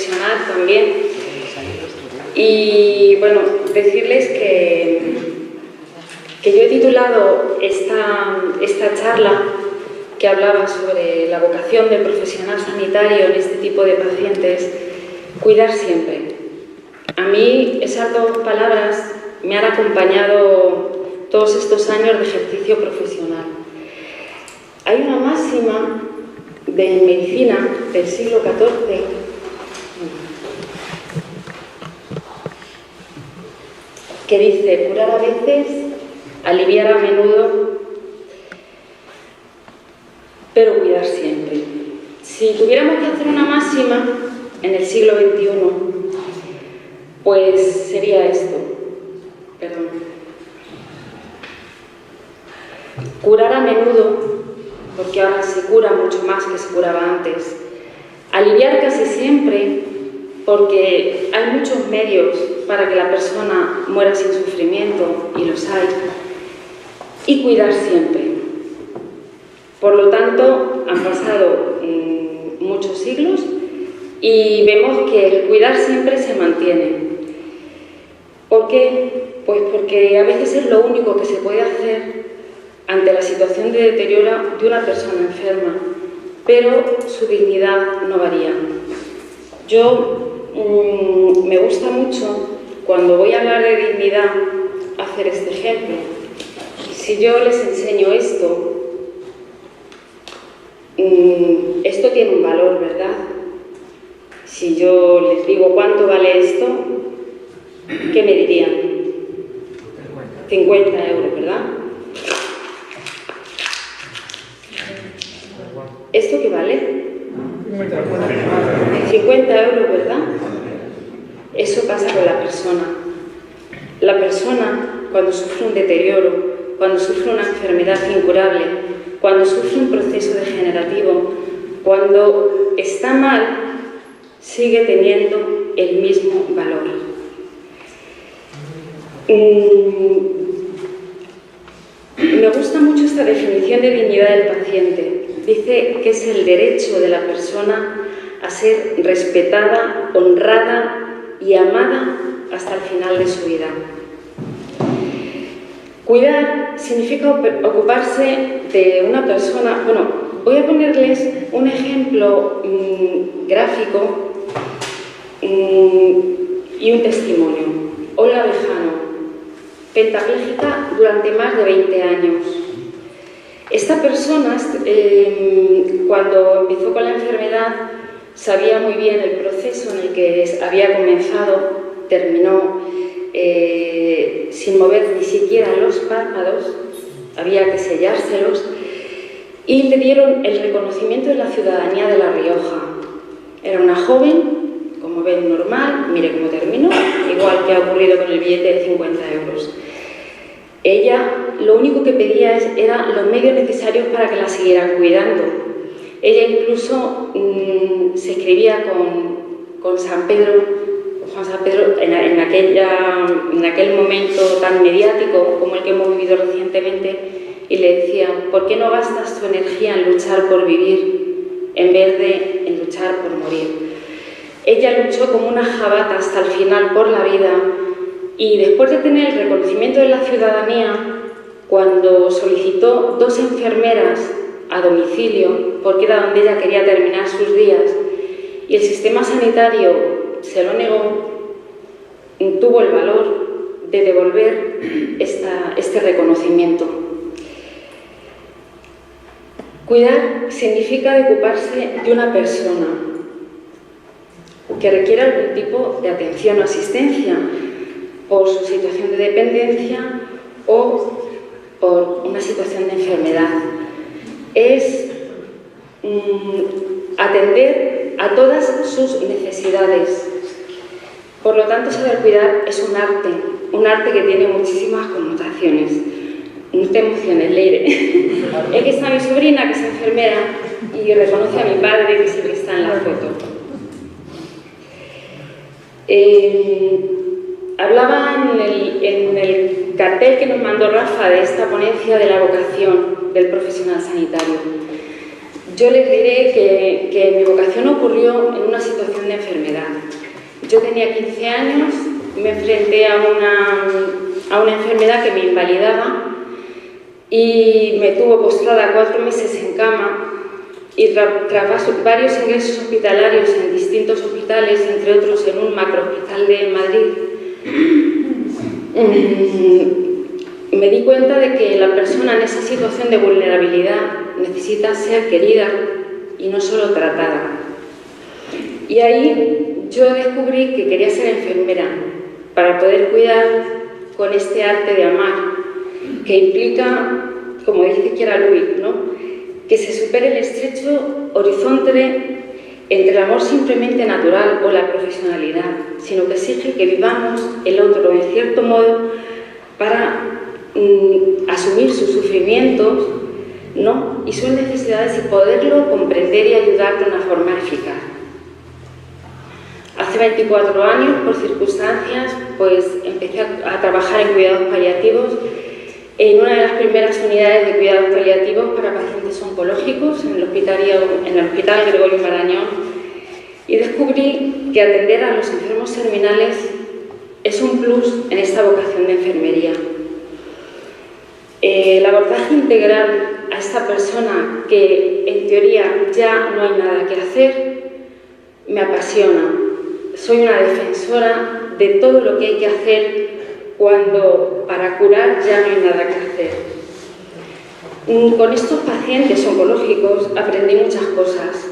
profesional también. Y bueno, decirles que yo he titulado esta charla que hablaba sobre la vocación del profesional sanitario en este tipo de pacientes, cuidar siempre. A mí esas dos palabras me han acompañado todos estos años de ejercicio profesional. Hay una máxima de medicina del siglo XIV que dice: curar a veces, aliviar a menudo, pero cuidar siempre. Si tuviéramos que hacer una máxima en el siglo XXI, pues sería esto. Curar a menudo, porque ahora se cura mucho más que se curaba antes. Aliviar casi siempre, porque hay muchos medios para que la persona muera sin sufrimiento, y los hay. Y cuidar siempre. Por lo tanto, han pasado muchos siglos y vemos que el cuidar siempre se mantiene. ¿Por qué? Pues porque a veces es lo único que se puede hacer ante la situación de deterioro de una persona enferma, pero su dignidad no varía. Me gusta mucho, cuando voy a hablar de dignidad, hacer este ejemplo. Si yo les enseño esto tiene un valor, ¿verdad? Si yo les digo cuánto vale esto, ¿qué me dirían? 50 euros, ¿verdad? ¿Esto qué vale? 50 euros, ¿verdad? Eso pasa con la persona. La persona, cuando sufre un deterioro, cuando sufre una enfermedad incurable, cuando sufre un proceso degenerativo, cuando está mal, sigue teniendo el mismo valor. Me gusta mucho esta definición de dignidad del paciente. Dice que es el derecho de la persona a ser respetada, honrada y amada hasta el final de su vida. Cuidar significa ocuparse de una persona. Bueno, voy a ponerles un ejemplo gráfico y un testimonio. Olga Bejano, pentapléjica durante más de 20 años. Esta persona, cuando empezó con la enfermedad, sabía muy bien el proceso en el que había comenzado, terminó sin mover ni siquiera los párpados, había que sellárselos, y le dieron el reconocimiento de la ciudadanía de La Rioja. Era una joven, como ven, normal, mire cómo terminó, igual que ha ocurrido con el billete de 50 euros. Ella lo único que pedía eran los medios necesarios para que la siguieran cuidando. Ella incluso se escribía con San Pedro, Juan San Pedro, en aquel momento tan mediático como el que hemos vivido recientemente, y le decía: ¿por qué no gastas tu energía en luchar por vivir en vez de en luchar por morir? Ella luchó como una jabata hasta el final por la vida, y después de tener el reconocimiento de la ciudadanía, cuando solicitó 2 enfermeras a domicilio, porque era donde ella quería terminar sus días, y el sistema sanitario se lo negó, tuvo el valor de devolver este reconocimiento. Cuidar significa ocuparse de una persona que requiere algún tipo de atención o asistencia por su situación de dependencia o por una situación de enfermedad. Es atender a todas sus necesidades. Por lo tanto, saber cuidar es un arte que tiene muchísimas connotaciones. No te emociones, Leire. Es que está mi sobrina, que es enfermera, y reconoce a mi padre, que siempre está en la foto. Hablaba en el cartel que nos mandó Rafa de esta ponencia de la vocación del profesional sanitario. Yo les diré que mi vocación ocurrió en una situación de enfermedad. Yo tenía 15 años, me enfrenté a una enfermedad que me invalidaba y me tuvo postrada 4 meses en cama, y tras varios ingresos hospitalarios en distintos hospitales, entre otros en un macrohospital de Madrid, me di cuenta de que la persona en esa situación de vulnerabilidad necesita ser querida y no solo tratada. Y ahí yo descubrí que quería ser enfermera para poder cuidar con este arte de amar, que implica, como dice Chiara Lubich, ¿no?, que se supere el estrecho horizonte entre el amor simplemente natural o la profesionalidad, sino que exige que vivamos el otro, en cierto modo, para asumir sus sufrimientos, ¿no?, y sus necesidades, y poderlo comprender y ayudar de una forma eficaz. Hace 24 años, por circunstancias, pues empecé a trabajar en cuidados paliativos en una de las primeras unidades de cuidados paliativos para pacientes oncológicos en el Hospital Gregorio Marañón, y descubrí que atender a los enfermos terminales es un plus en esta vocación de enfermería. El abordaje integral a esta persona, que en teoría ya no hay nada que hacer, me apasiona. Soy una defensora de todo lo que hay que hacer cuando para curar ya no hay nada que hacer. Con estos pacientes oncológicos aprendí muchas cosas.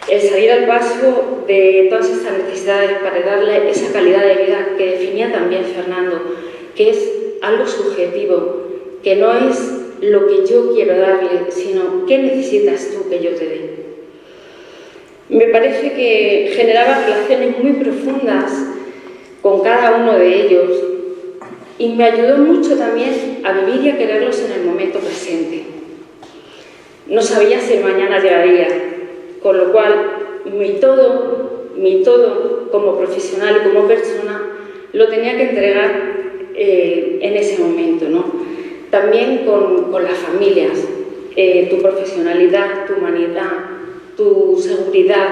El salir al paso de todas estas necesidades para darle esa calidad de vida que definía también Fernando, que es algo subjetivo, que no es lo que yo quiero darle, sino qué necesitas tú que yo te dé. Me parece que generaba relaciones muy profundas con cada uno de ellos, y me ayudó mucho también a vivir y a quererlos en el momento presente. No sabía si el mañana llegaría, con lo cual mi todo como profesional y como persona lo tenía que entregar en ese momento, ¿no? También con las familias, tu profesionalidad, tu humanidad, tu seguridad,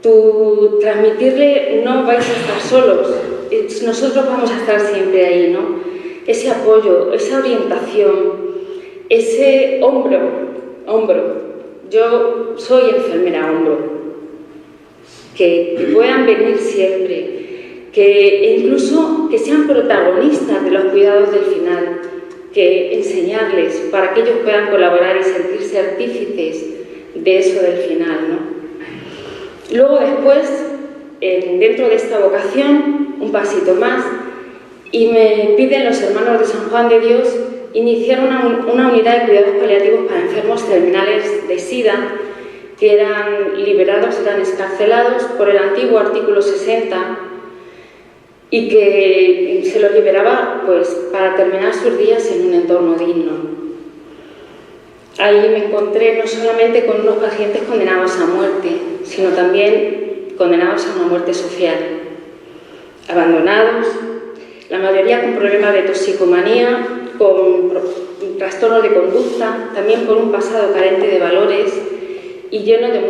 tu transmitirle no vais a estar solos, nosotros vamos a estar siempre ahí, ¿no? Ese apoyo, esa orientación, ese hombro. Yo soy enfermera hombro. Que puedan venir siempre, que incluso que sean protagonistas de los cuidados del final, que enseñarles para que ellos puedan colaborar y sentirse artífices de eso del final, ¿no? Luego después, dentro de esta vocación, un pasito más, y me piden los hermanos de San Juan de Dios iniciar una unidad de cuidados paliativos para enfermos terminales de SIDA, que eran liberados, eran excarcelados por el antiguo artículo 60, y que se los liberaba pues para terminar sus días en un entorno digno. Ahí me encontré no solamente con unos pacientes condenados a muerte, sino también condenados a una muerte social, abandonados, la mayoría con problemas de toxicomanía, con trastornos de conducta, también por un pasado carente de valores y lleno de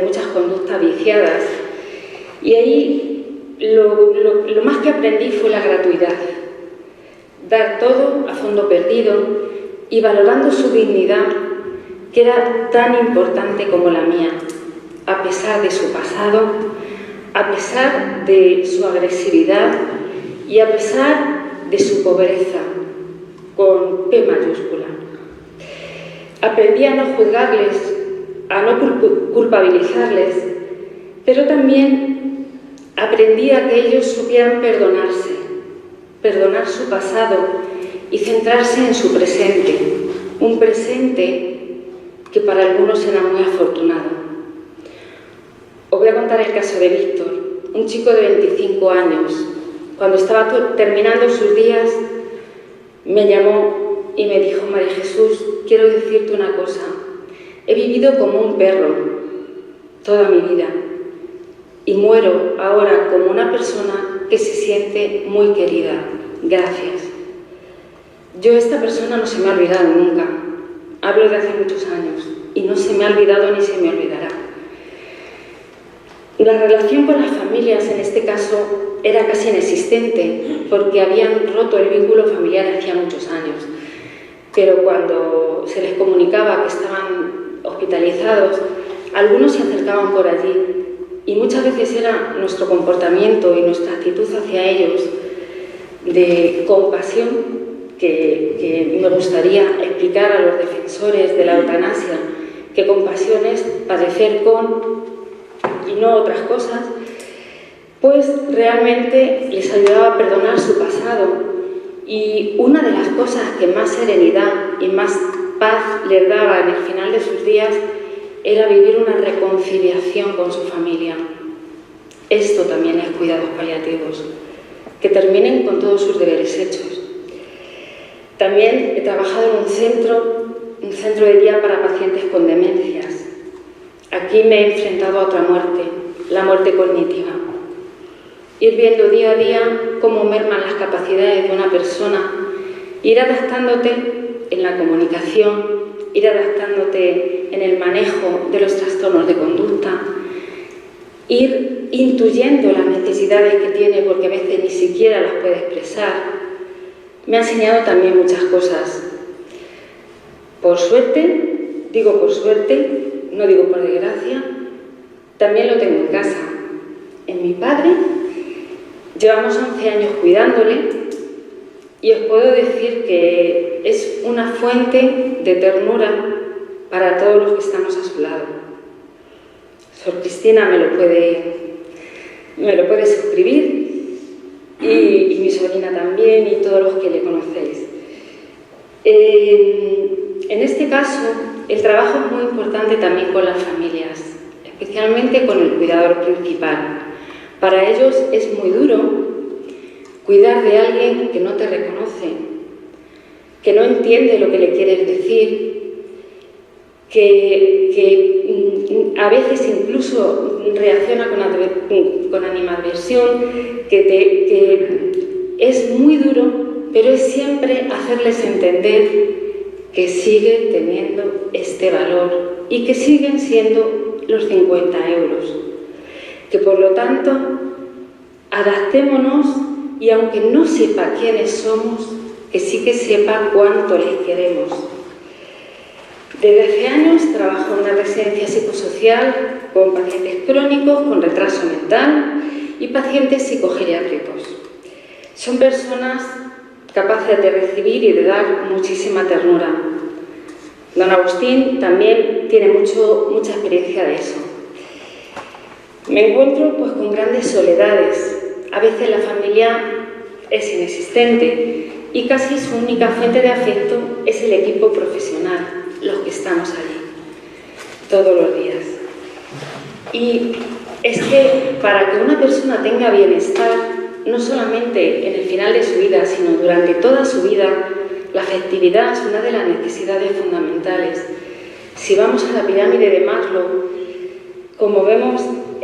muchas conductas viciadas. Y ahí lo más que aprendí fue la gratuidad, dar todo a fondo perdido y valorando su dignidad, que era tan importante como la mía, a pesar de su pasado, a pesar de su agresividad y a pesar de su pobreza, con P mayúscula. Aprendí a no juzgarles, a no culpabilizarles, pero también aprendí a que ellos supieran perdonarse, perdonar su pasado y centrarse en su presente, un presente que para algunos era muy afortunado. Os voy a contar el caso de Víctor, un chico de 25 años. Cuando estaba terminando sus días, me llamó y me dijo: María Jesús, quiero decirte una cosa. He vivido como un perro toda mi vida y muero ahora como una persona que se siente muy querida. Gracias. Esta persona no se me ha olvidado nunca. Hablo de hace muchos años y no se me ha olvidado ni se me olvidará. La relación con las familias en este caso era casi inexistente porque habían roto el vínculo familiar hacía muchos años. Pero cuando se les comunicaba que estaban hospitalizados, algunos se acercaban por allí y muchas veces era nuestro comportamiento y nuestra actitud hacia ellos de compasión que me gustaría explicar a los defensores de la eutanasia, que compasión es padecer con y no otras cosas, pues realmente les ayudaba a perdonar su pasado. Y una de las cosas que más serenidad y más paz les daba en el final de sus días era vivir una reconciliación con su familia. Esto también es cuidados paliativos, que terminen con todos sus deberes hechos. También he trabajado en un centro de día para pacientes con demencias. Aquí me he enfrentado a otra muerte, la muerte cognitiva. Ir viendo día a día cómo merman las capacidades de una persona, ir adaptándote en la comunicación, ir adaptándote en el manejo de los trastornos de conducta, ir intuyendo las necesidades que tiene porque a veces ni siquiera las puede expresar. Me ha enseñado también muchas cosas. Por suerte, digo por suerte, no digo por desgracia, también lo tengo en casa. En mi padre, llevamos 11 años cuidándole y os puedo decir que es una fuente de ternura para todos los que estamos a su lado. Sor Cristina me lo puede suscribir y mi sobrina también y todos los que le conocéis. En este caso, el trabajo es muy importante también con las familias, especialmente con el cuidador principal. Para ellos es muy duro cuidar de alguien que no te reconoce, que no entiende lo que le quieres decir, que a veces incluso reacciona con animadversión, que es muy duro, pero es siempre hacerles entender que sigue teniendo este valor y que siguen siendo los 50 euros. Que por lo tanto, adaptémonos y aunque no sepa quiénes somos, que sí que sepa cuánto les queremos. Desde hace años trabajo en una residencia psicosocial con pacientes crónicos con retraso mental y pacientes psicogeriátricos. Son personas capaces de recibir y de dar muchísima ternura. Don Agustín también tiene mucha experiencia de eso. Me encuentro pues con grandes soledades. A veces la familia es inexistente y casi su única fuente de afecto es el equipo profesional, los que estamos allí todos los días. Y es que para que una persona tenga bienestar, no solamente en el final de su vida, sino durante toda su vida, la afectividad es una de las necesidades fundamentales. Si vamos a la pirámide de Maslow, como vemos,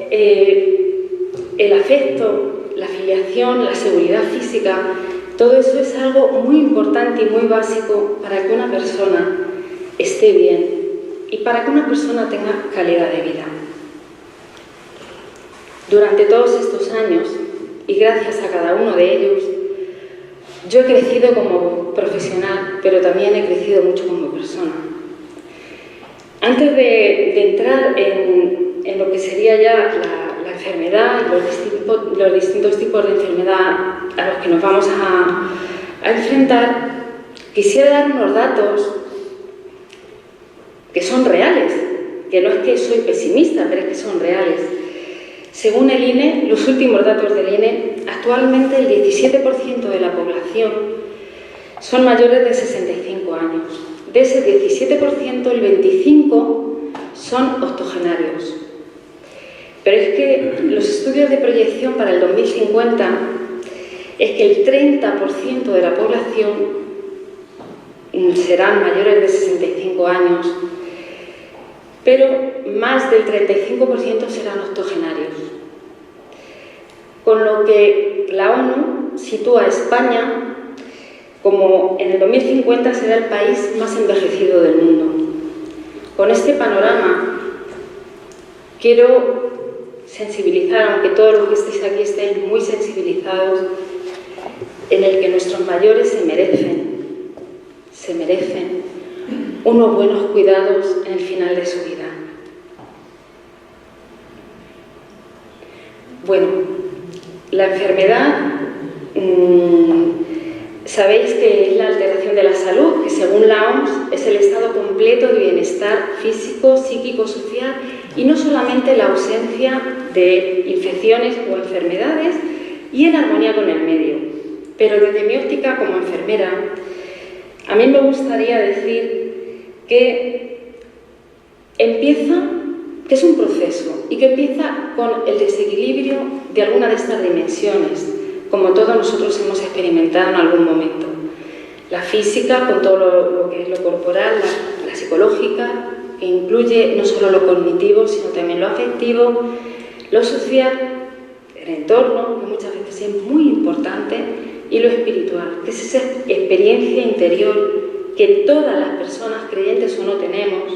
el afecto, la filiación, la seguridad física, todo eso es algo muy importante y muy básico para que una persona esté bien y para que una persona tenga calidad de vida. Durante todos estos años, y gracias a cada uno de ellos, yo he crecido como profesional, pero también he crecido mucho como persona. Antes de entrar en lo que sería ya la enfermedad, los distintos tipos de enfermedad a los que nos vamos a enfrentar, quisiera dar unos datos que son reales, que no es que soy pesimista, pero es que son reales. Según el INE, los últimos datos del INE, actualmente el 17% de la población son mayores de 65 años. De ese 17%, el 25% son octogenarios. Pero es que los estudios de proyección para el 2050 es que el 30% de la población serán mayores de 65 años, pero más del 35% serán octogenarios. Con lo que la ONU sitúa a España como en el 2050 será el país más envejecido del mundo. Con este panorama quiero sensibilizar, aunque todos los que estéis aquí estéis muy sensibilizados, en el que nuestros mayores se merecen unos buenos cuidados en el final de su vida. Bueno, la enfermedad, sabéis que es la alteración de la salud, que según la OMS es el estado completo de bienestar físico, psíquico, social y no solamente la ausencia de infecciones o enfermedades y en armonía con el medio. Pero desde mi óptica como enfermera, a mí me gustaría decir que es un proceso y que empieza con el desequilibrio de alguna de estas dimensiones, como todos nosotros hemos experimentado en algún momento. La física, con todo lo que es lo corporal, la psicológica, que incluye no solo lo cognitivo, sino también lo afectivo, lo social, el entorno, que muchas veces es muy importante, y lo espiritual, que es esa experiencia interior que todas las personas, creyentes o no, tenemos,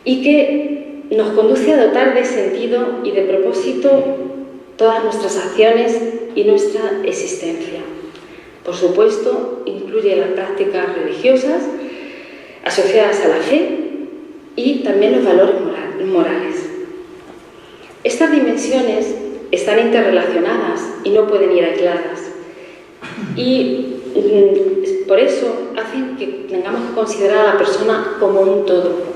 y que nos conduce a dotar de sentido y de propósito todas nuestras acciones y nuestra existencia. Por supuesto, incluye las prácticas religiosas asociadas a la fe y también los valores morales. Estas dimensiones están interrelacionadas y no pueden ir aisladas. Y por eso hacen que tengamos que considerar a la persona como un todo.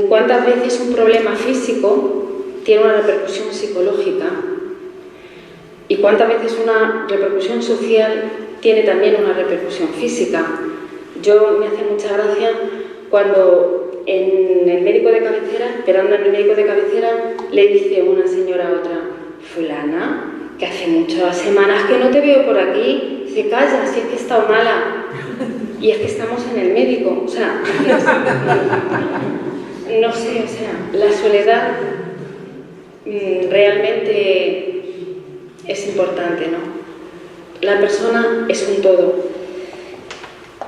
¿Cuántas veces un problema físico tiene una repercusión psicológica? ¿Y cuántas veces una repercusión social tiene también una repercusión física? Yo me hace mucha gracia cuando en el médico de cabecera, esperando en el médico de cabecera, le dice una señora a otra: fulana, que hace muchas semanas que no te veo por aquí. Dice: calla, si es que he estado mala. Y es que estamos en el médico. O sea, no sé, o sea, la soledad realmente es importante, ¿no? La persona es un todo.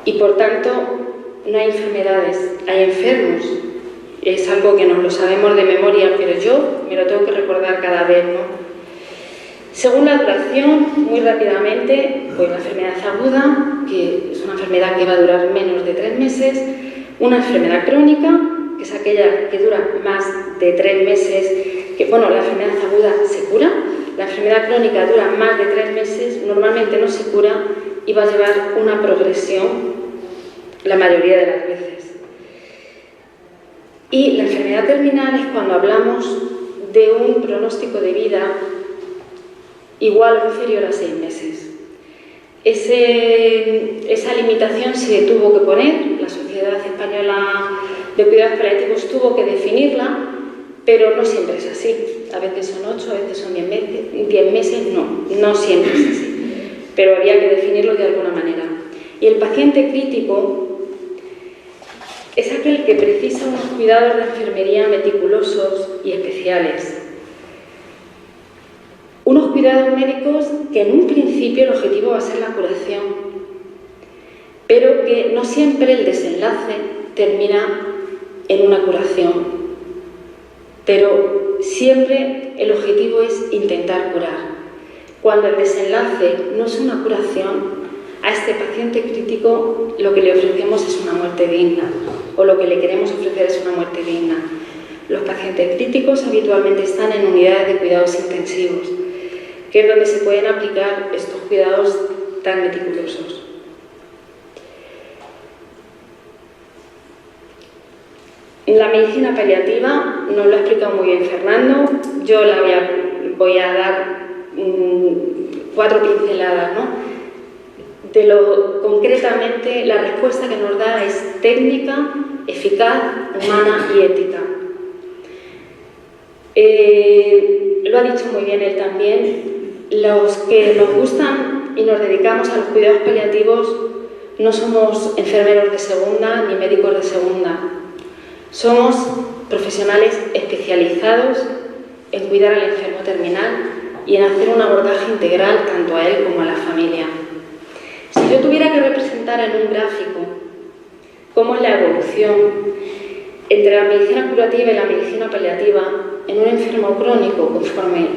Y por tanto, no hay enfermedades, hay enfermos. Es algo que nos lo sabemos de memoria, pero yo me lo tengo que recordar cada vez, ¿no? Según la duración, muy rápidamente, pues la enfermedad aguda, que es una enfermedad que va a durar menos de 3 meses, una enfermedad crónica, que es aquella que dura más de 3 meses, que bueno, la enfermedad aguda se cura, la enfermedad crónica dura más de 3 meses, normalmente no se cura y va a llevar una progresión la mayoría de las veces. Y la enfermedad terminal es cuando hablamos de un pronóstico de vida igual o inferior a 6 meses. Esa limitación se tuvo que poner, la Sociedad Española de Cuidados Paliativos tuvo que definirla, pero no siempre es así. A veces son 8, a veces son 10 meses, no siempre es así. Pero había que definirlo de alguna manera. Y el paciente crítico es aquel que precisa unos cuidados de enfermería meticulosos y especiales. Unos cuidados médicos que en un principio el objetivo va a ser la curación, pero que no siempre el desenlace termina en una curación. Pero siempre el objetivo es intentar curar. Cuando el desenlace no es una curación, a este paciente crítico lo que le ofrecemos es una muerte digna, o lo que le queremos ofrecer es una muerte digna. Los pacientes críticos habitualmente están en unidades de cuidados intensivos, que es donde se pueden aplicar estos cuidados tan meticulosos. La medicina paliativa nos lo ha explicado muy bien Fernando. Yo la voy a dar 4 pinceladas, ¿no? De lo concretamente la respuesta que nos da es técnica, eficaz, humana y ética. Lo ha dicho muy bien él también. Los que nos gustan y nos dedicamos a los cuidados paliativos no somos enfermeros de segunda ni médicos de segunda. Somos profesionales especializados en cuidar al enfermo terminal y en hacer un abordaje integral tanto a él como a la familia. Si yo tuviera que representar en un gráfico cómo es la evolución, Entre la medicina curativa y la medicina paliativa, en un enfermo crónico, conforme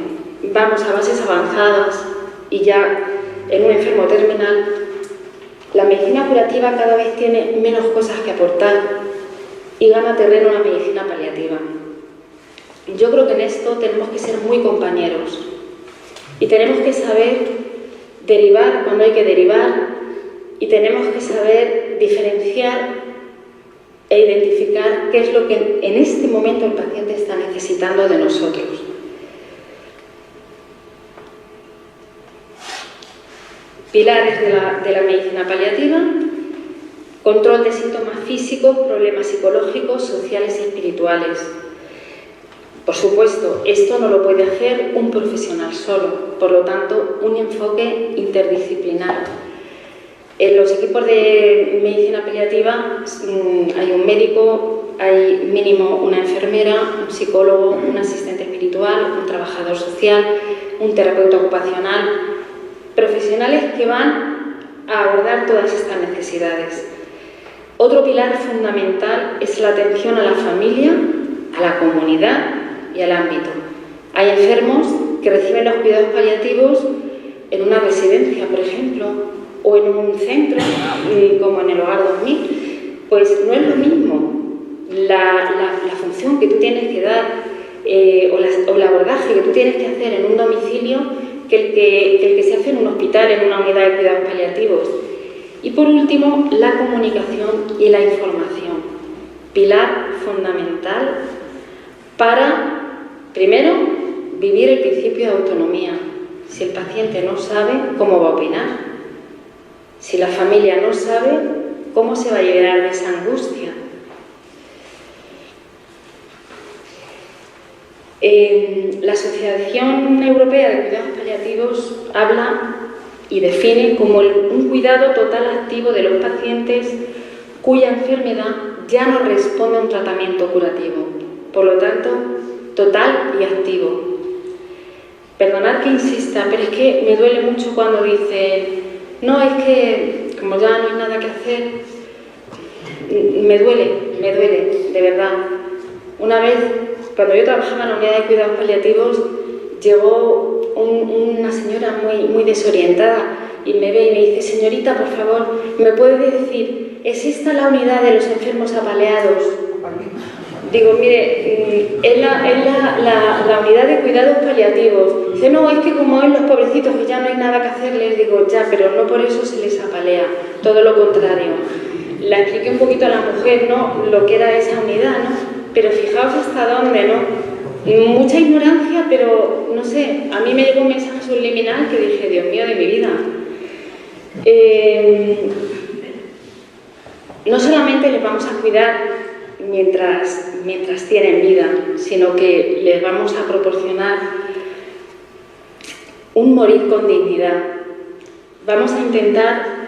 vamos a bases avanzadas y ya en un enfermo terminal, la medicina curativa cada vez tiene menos cosas que aportar y gana terreno la medicina paliativa. Yo creo que en esto tenemos que ser muy compañeros y tenemos que saber derivar cuando hay que derivar y tenemos que saber diferenciar e identificar qué es lo que en este momento el paciente está necesitando de nosotros. Pilares de la medicina paliativa: control de síntomas físicos, problemas psicológicos, sociales y espirituales. Por supuesto, esto no lo puede hacer un profesional solo, por lo tanto, un enfoque interdisciplinar. En los equipos de medicina paliativa hay un médico, hay mínimo una enfermera, un psicólogo, un asistente espiritual, un trabajador social, un terapeuta ocupacional, profesionales que van a abordar todas estas necesidades. Otro pilar fundamental es la atención a la familia, a la comunidad y al ámbito. Hay enfermos que reciben los cuidados paliativos en una residencia, por ejemplo, o en un centro, como en el Hogar 2000, pues no es lo mismo la función que tú tienes que dar o el abordaje que tú tienes que hacer en un domicilio que el que se hace en un hospital, en una unidad de cuidados paliativos. Y por último, la comunicación y la información, pilar fundamental para, primero, vivir el principio de autonomía. Si el paciente no sabe, ¿cómo va a opinar? Si la familia no sabe, ¿cómo se va a liberar de esa angustia? La Asociación Europea de Cuidados Paliativos habla y define como un cuidado total activo de los pacientes cuya enfermedad ya no responde a un tratamiento curativo. Por lo tanto, total y activo. Perdonad que insista, pero es que me duele mucho cuando dicen: no, es que como ya no hay nada que hacer. Me duele, de verdad. Una vez, cuando yo trabajaba en la unidad de cuidados paliativos, llegó una señora muy desorientada y me ve y me dice: señorita, por favor, ¿me puede decir, ¿es esta la unidad de los enfermos apaleados? Digo, mire, es la unidad de cuidados paliativos. Dice: no, es que como es los pobrecitos que ya no hay nada que hacerles. Digo, ya, pero no por eso se les apalea, todo lo contrario. La expliqué un poquito a la mujer, ¿no?, lo que era esa unidad, ¿no? Pero fijaos hasta dónde, ¿no? Mucha ignorancia, pero no sé, a mí me llegó un mensaje subliminal que dije: Dios mío de mi vida. No solamente les vamos a cuidar mientras tienen vida, sino que les vamos a proporcionar un morir con dignidad. Vamos a intentar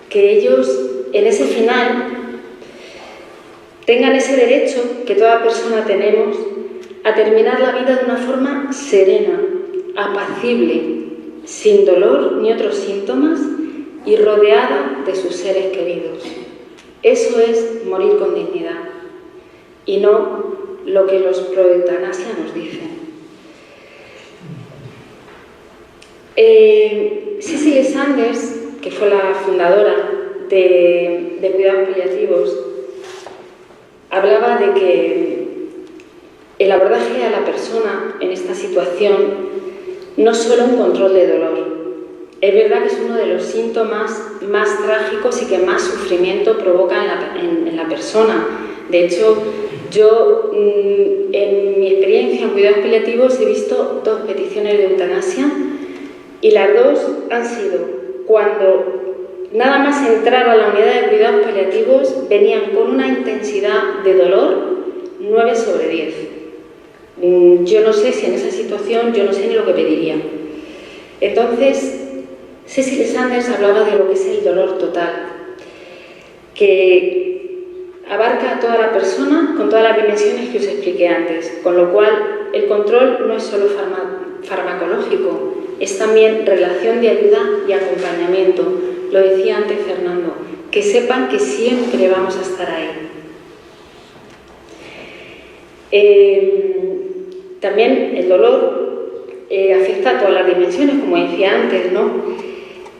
que ellos, en ese final, tengan ese derecho que toda persona tenemos a terminar la vida de una forma serena, apacible, sin dolor ni otros síntomas y rodeada de sus seres queridos. Eso es morir con dignidad y no lo que los pro-eutanasia nos dicen. Cicely Saunders, que fue la fundadora de Cuidados Paliativos, hablaba de que el abordaje a la persona en esta situación no es solo un control de dolor. Es verdad que es uno de los síntomas más trágicos y que más sufrimiento provoca en la persona. De hecho, yo en mi experiencia en cuidados paliativos he visto 2 peticiones de eutanasia y las 2 han sido cuando nada más entrar a la unidad de cuidados paliativos venían con una intensidad de dolor 9 sobre 10. Yo no sé si en esa situación, yo no sé ni lo que pediría. Entonces, Cicely Saunders hablaba de lo que es el dolor total, que abarca a toda la persona con todas las dimensiones que os expliqué antes, con lo cual el control no es solo farmacológico, es también relación de ayuda y acompañamiento. Lo decía antes Fernando, que sepan que siempre vamos a estar ahí. También el dolor afecta a todas las dimensiones, como decía antes, ¿no?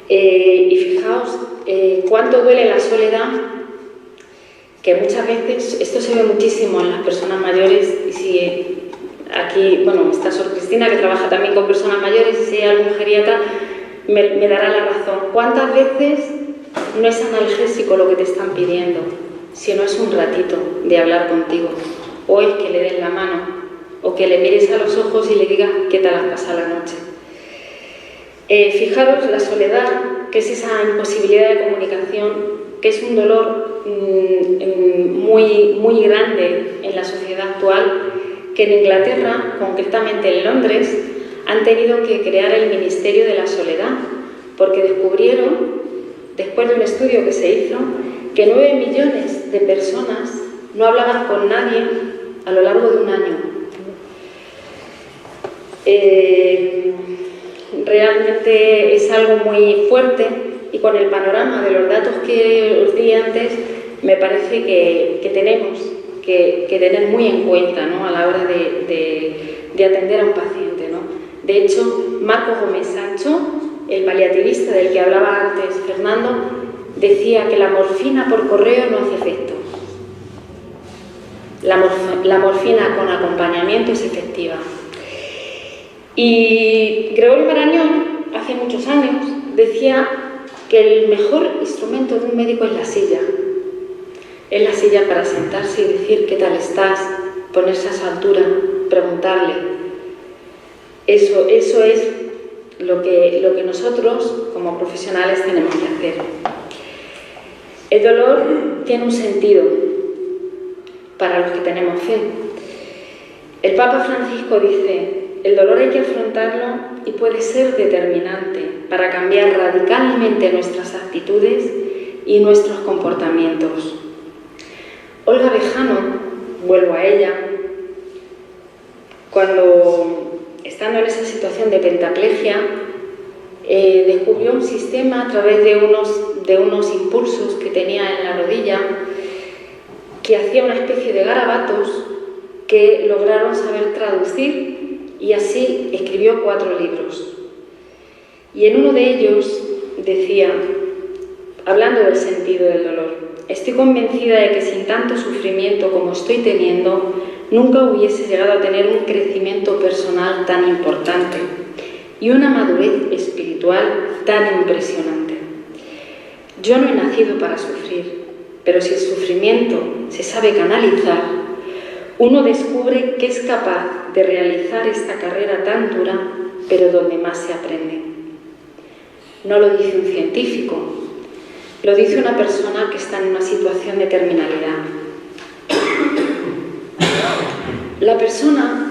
Y fijaos cuánto duele la soledad, que muchas veces, esto se ve muchísimo en las personas mayores, y si aquí, bueno, está Sor Cristina, que trabaja también con personas mayores, y si hay algún geriatra, me dará la razón. ¿Cuántas veces no es analgésico lo que te están pidiendo, sino es un ratito de hablar contigo, o es que le des la mano, o que le mires a los ojos y le digas qué tal has pasado la noche? Fijaros la soledad, que es esa imposibilidad de comunicación, que es un dolor muy grande en la sociedad actual, que en Inglaterra, concretamente en Londres, han tenido que crear el Ministerio de la Soledad, porque descubrieron, después de un estudio que se hizo, que 9 millones de personas no hablaban con nadie a lo largo de un año. Realmente es algo muy fuerte, y con el panorama de los datos que os di antes, me parece que tenemos que tener muy en cuenta, ¿no?, a la hora de atender a un paciente, ¿no? De hecho, Marco Gómez Sancho, el paliativista del que hablaba antes Fernando, decía que la morfina por correo no hace efecto. La morfina con acompañamiento es efectiva. Y Gregorio Marañón, hace muchos años, decía que el mejor instrumento de un médico es la silla. Es la silla para sentarse y decir qué tal estás, ponerse a su altura, preguntarle. Eso es lo que nosotros, como profesionales, tenemos que hacer. El dolor tiene un sentido para los que tenemos fe. El Papa Francisco dice: el dolor hay que afrontarlo y puede ser determinante para cambiar radicalmente nuestras actitudes y nuestros comportamientos. Olga Bejarano, vuelvo a ella, cuando, estando en esa situación de pentaplegia, descubrió un sistema a través de unos impulsos que tenía en la rodilla, que hacía una especie de garabatos que lograron saber traducir, y así escribió 4 libros. Y en uno de ellos decía, hablando del sentido del dolor: estoy convencida de que sin tanto sufrimiento como estoy teniendo, nunca hubiese llegado a tener un crecimiento personal tan importante y una madurez espiritual tan impresionante. Yo no he nacido para sufrir, pero si el sufrimiento se sabe canalizar, uno descubre que es capaz de realizar esta carrera tan dura, pero donde más se aprende. No lo dice un científico, lo dice una persona que está en una situación de terminalidad. La persona,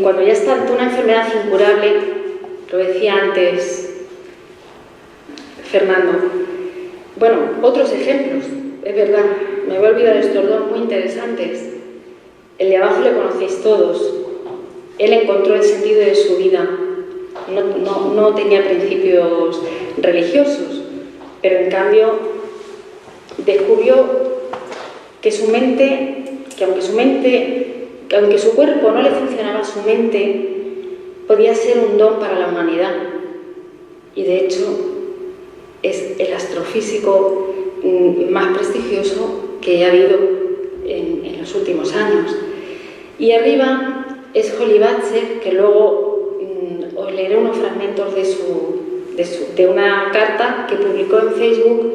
cuando ya está ante una enfermedad incurable, lo decía antes Fernando, bueno, otros ejemplos, es verdad, me voy a olvidar de estos 2 muy interesantes. El de abajo le conocéis todos. Él encontró el sentido de su vida. No tenía principios religiosos, pero en cambio descubrió que aunque su cuerpo no le funcionaba, su mente podía ser un don para la humanidad. Y de hecho es el astrofísico más prestigioso que ha habido en los últimos años. Y arriba es Holly Batzer, que luego os leeré unos fragmentos de una carta que publicó en Facebook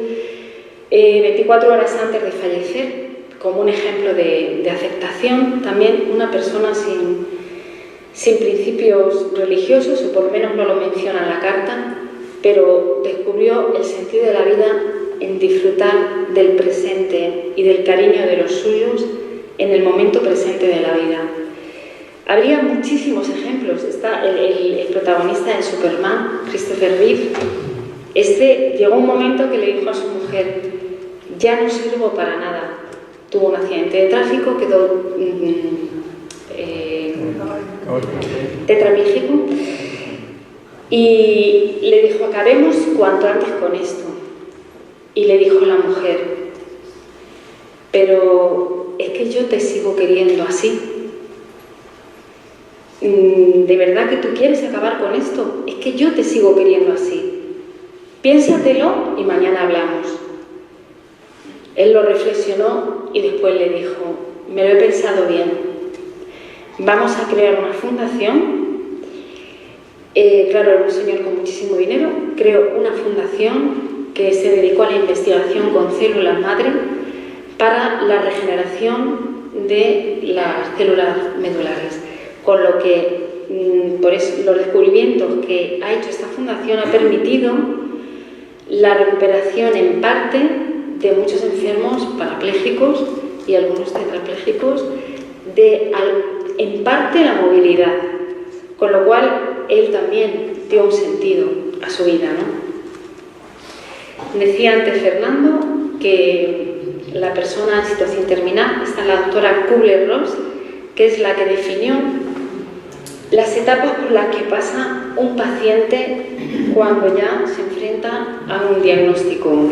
24 horas antes de fallecer, como un ejemplo de aceptación. También una persona sin principios religiosos, o por lo menos no lo menciona en la carta, pero descubrió el sentido de la vida en disfrutar del presente y del cariño de los suyos en el momento presente de la vida. Habría muchísimos ejemplos. Está el protagonista de Superman, Christopher Reeve. Llegó un momento que le dijo a su mujer: ya no sirvo para nada. Tuvo un accidente de tráfico, quedó tetrapléjico, y le dijo: acabemos cuanto antes con esto. Y le dijo la mujer: pero es que yo te sigo queriendo así. ¿De verdad que tú quieres acabar con esto? Es que yo te sigo queriendo así. Piénsatelo y mañana hablamos. Él lo reflexionó y después le dijo, me lo he pensado bien. Vamos a crear una fundación. Claro, era un señor con muchísimo dinero. Creó una fundación que se dedicó a la investigación con células madre para la regeneración de las células medulares. Con lo que, por eso, los descubrimientos que ha hecho esta fundación ha permitido la recuperación en parte de muchos enfermos parapléjicos y algunos tetraplégicos, en parte la movilidad, con lo cual él también dio un sentido a su vida, ¿no? Decía antes Fernando que la persona en situación terminal, está la doctora Kubler-Ross, que es la que definió las etapas por las que pasa un paciente cuando ya se enfrenta a un diagnóstico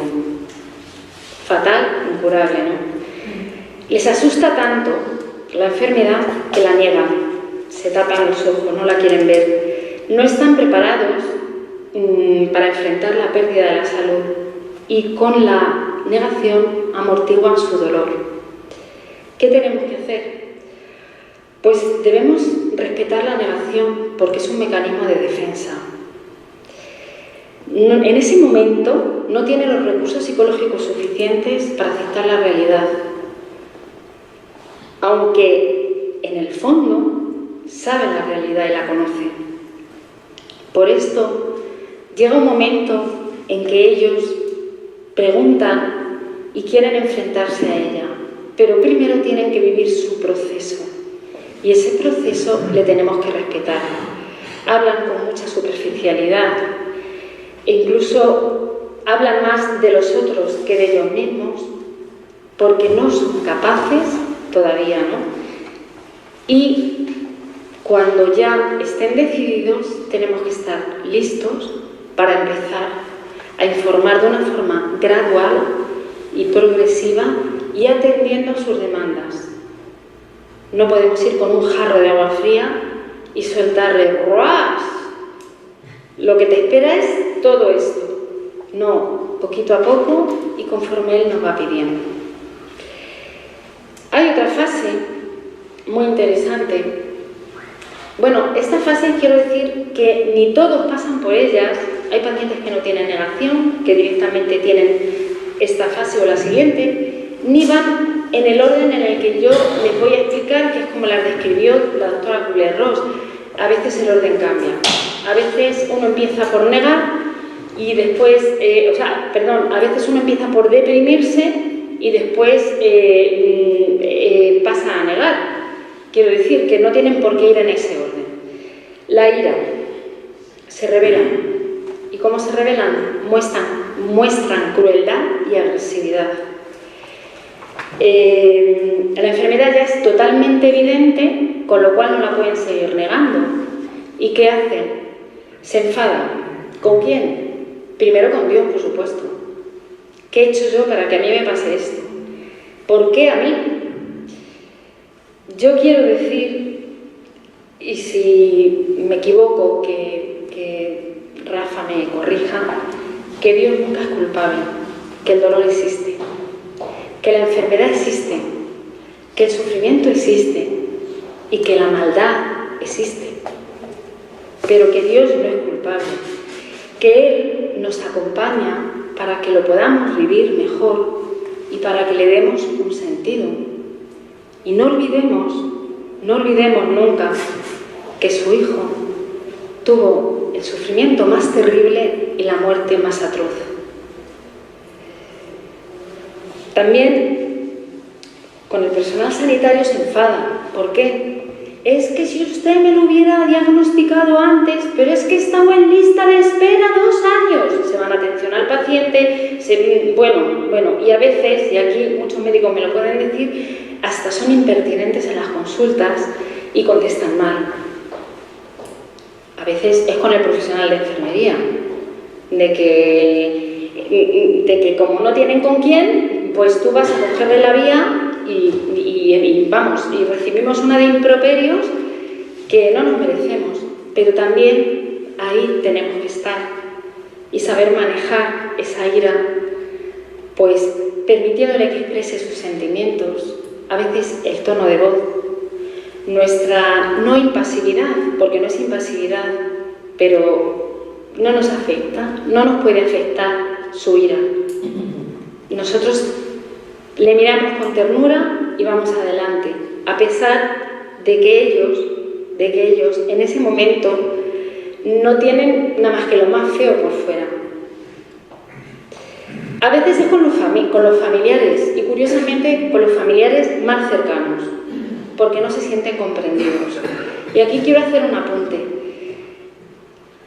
fatal, incurable, ¿no? Les asusta tanto la enfermedad que la niegan, se tapan los ojos, no la quieren ver, no están preparados para enfrentar la pérdida de la salud y con la negación amortiguan su dolor. ¿Qué tenemos que hacer? Pues debemos respetar la negación porque es un mecanismo de defensa. En ese momento no tiene los recursos psicológicos suficientes para aceptar la realidad, aunque en el fondo sabe la realidad y la conoce. Por esto llega un momento en que ellos preguntan y quieren enfrentarse a ella, pero primero tienen que vivir su proceso. Y ese proceso le tenemos que respetar. Hablan con mucha superficialidad e incluso hablan más de los otros que de ellos mismos porque no son capaces todavía, ¿no? Y cuando ya estén decididos tenemos que estar listos para empezar a informar de una forma gradual y progresiva y atendiendo a sus demandas. No podemos ir con un jarro de agua fría y soltarle ¡ruas! Lo que te espera es todo esto. No, poquito a poco y conforme él nos va pidiendo. Hay otra fase muy interesante. Bueno, esta fase quiero decir que ni todos pasan por ellas. Hay pacientes que no tienen negación, que directamente tienen esta fase o la siguiente, ni van en el orden en el que yo les voy a explicar, que es como las describió la doctora Kubler-Ross. A veces el orden cambia. A veces uno empieza por negar y después, a veces uno empieza por deprimirse y después pasa a negar. Quiero decir que no tienen por qué ir en ese orden. La ira, se rebelan. ¿Y cómo se rebelan? Muestran crueldad y agresividad. La enfermedad ya es totalmente evidente, con lo cual no la pueden seguir negando. ¿Y qué hacen? Se enfadan. ¿Con quién? Primero con Dios, por supuesto. ¿Qué he hecho yo para que a mí me pase esto? ¿Por qué a mí? Yo quiero decir, y si me equivoco, que Rafa me corrija, que Dios nunca es culpable, que el dolor existe, que la enfermedad existe, que el sufrimiento existe y que la maldad existe, pero que Dios no es culpable, que Él nos acompaña para que lo podamos vivir mejor y para que le demos un sentido. Y no olvidemos nunca que su Hijo tuvo el sufrimiento más terrible y la muerte más atroz. También con el personal sanitario se enfada. ¿Por qué? Es que si usted me lo hubiera diagnosticado antes, pero es que estamos en lista de espera 2 años. Se van a atención al paciente, bueno, y a veces, y aquí muchos médicos me lo pueden decir, hasta son impertinentes en las consultas y contestan mal. A veces es con el profesional de enfermería, de que como no tienen con quién, pues tú vas a cogerle la vía y recibimos una de improperios que no nos merecemos, pero también ahí tenemos que estar y saber manejar esa ira, pues permitiéndole que exprese sus sentimientos, a veces el tono de voz, nuestra no impasividad, porque no es impasividad, pero no nos afecta, no nos puede afectar su ira. Nosotros le miramos con ternura y vamos adelante, a pesar de que ellos en ese momento no tienen nada más que lo más feo por fuera. A veces es con los familiares, y curiosamente con los familiares más cercanos, porque no se sienten comprendidos. Y aquí quiero hacer un apunte.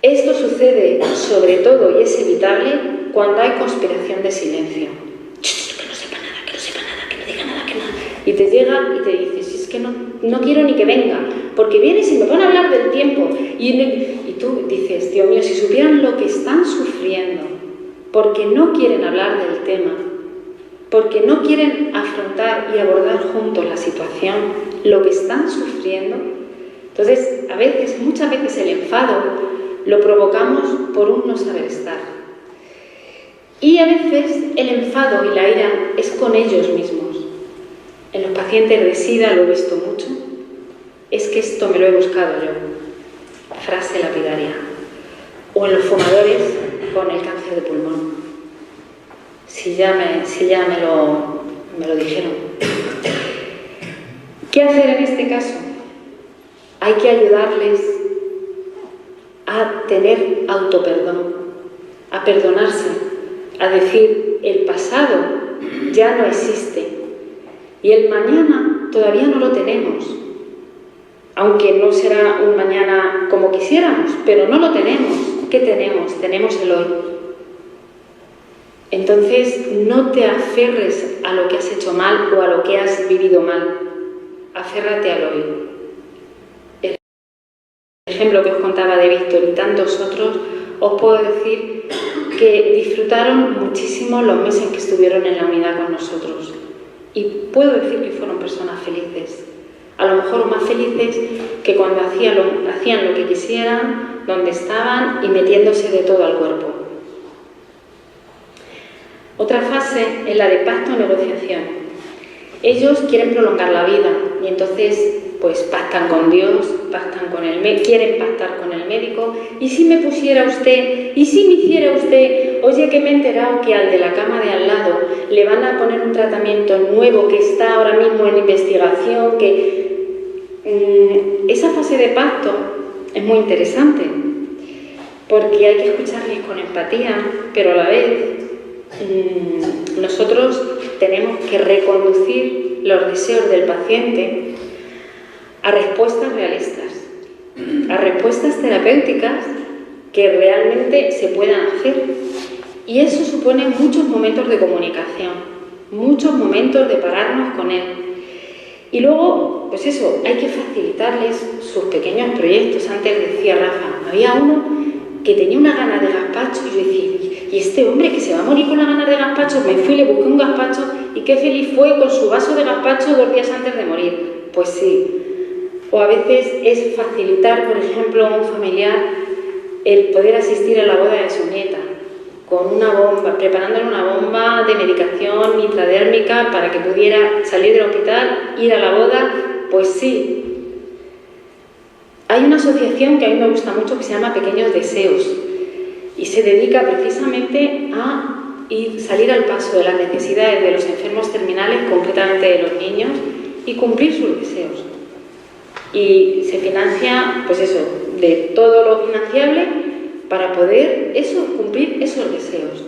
Esto sucede sobre todo, y es evitable, cuando hay conspiración de silencio. Que no sepa nada, que no sepa nada, que no diga nada, que nada. Y te llega y te dices, si es que no quiero ni que venga, porque vienes y me van a hablar del tiempo. Y tú dices, Dios mío, si supieran lo que están sufriendo, porque no quieren hablar del tema, porque no quieren afrontar y abordar juntos la situación, lo que están sufriendo. Entonces, muchas veces el enfado lo provocamos por un no saber estar. Y a veces el enfado y la ira es con ellos mismos. En los pacientes de SIDA lo he visto mucho. Es que esto me lo he buscado yo. Frase lapidaria. O en los fumadores con el cáncer de pulmón. Si ya me lo dijeron. ¿Qué hacer en este caso? Hay que ayudarles a tener autoperdón, a perdonarse, a decir, el pasado ya no existe y el mañana todavía no lo tenemos, aunque no será un mañana como quisiéramos, pero no lo tenemos. ¿Qué tenemos? Tenemos el hoy. Entonces, no te aferres a lo que has hecho mal o a lo que has vivido mal. Aférrate al hoy. El ejemplo que os contaba de Víctor y tantos otros, os puedo decir que disfrutaron muchísimo los meses que estuvieron en la unidad con nosotros. Y puedo decir que fueron personas felices. A lo mejor más felices que cuando hacían lo que quisieran, donde estaban y metiéndose de todo al cuerpo. Otra fase es la de pacto o negociación. Ellos quieren prolongar la vida y entonces pues pactan con Dios, quieren pactar con el médico. ¿Y si me pusiera usted? ¿Y si me hiciera usted? Oye, que me he enterado que al de la cama de al lado le van a poner un tratamiento nuevo que está ahora mismo en investigación, esa fase de pacto es muy interesante porque hay que escucharles con empatía, pero a la vez nosotros tenemos que reconducir los deseos del paciente a respuestas realistas, a respuestas terapéuticas que realmente se puedan hacer. Y eso supone muchos momentos de comunicación, muchos momentos de pararnos con él. Y luego, pues eso, hay que facilitarles sus pequeños proyectos. Antes decía Rafa, había uno que tenía una gana de gazpacho y yo decía, y este hombre que se va a morir con la gana de gazpacho, me fui, le busqué un gazpacho y qué feliz fue con su vaso de gazpacho 2 días antes de morir. Pues sí. O a veces es facilitar, por ejemplo, a un familiar el poder asistir a la boda de su nieta con una bomba, preparándole una bomba de medicación intradérmica para que pudiera salir del hospital, ir a la boda. Pues sí. Hay una asociación que a mí me gusta mucho que se llama Pequeños Deseos y se dedica precisamente a salir al paso de las necesidades de los enfermos terminales, concretamente de los niños, y cumplir sus deseos. Y se financia, pues eso, de todo lo financiable para poder cumplir esos deseos.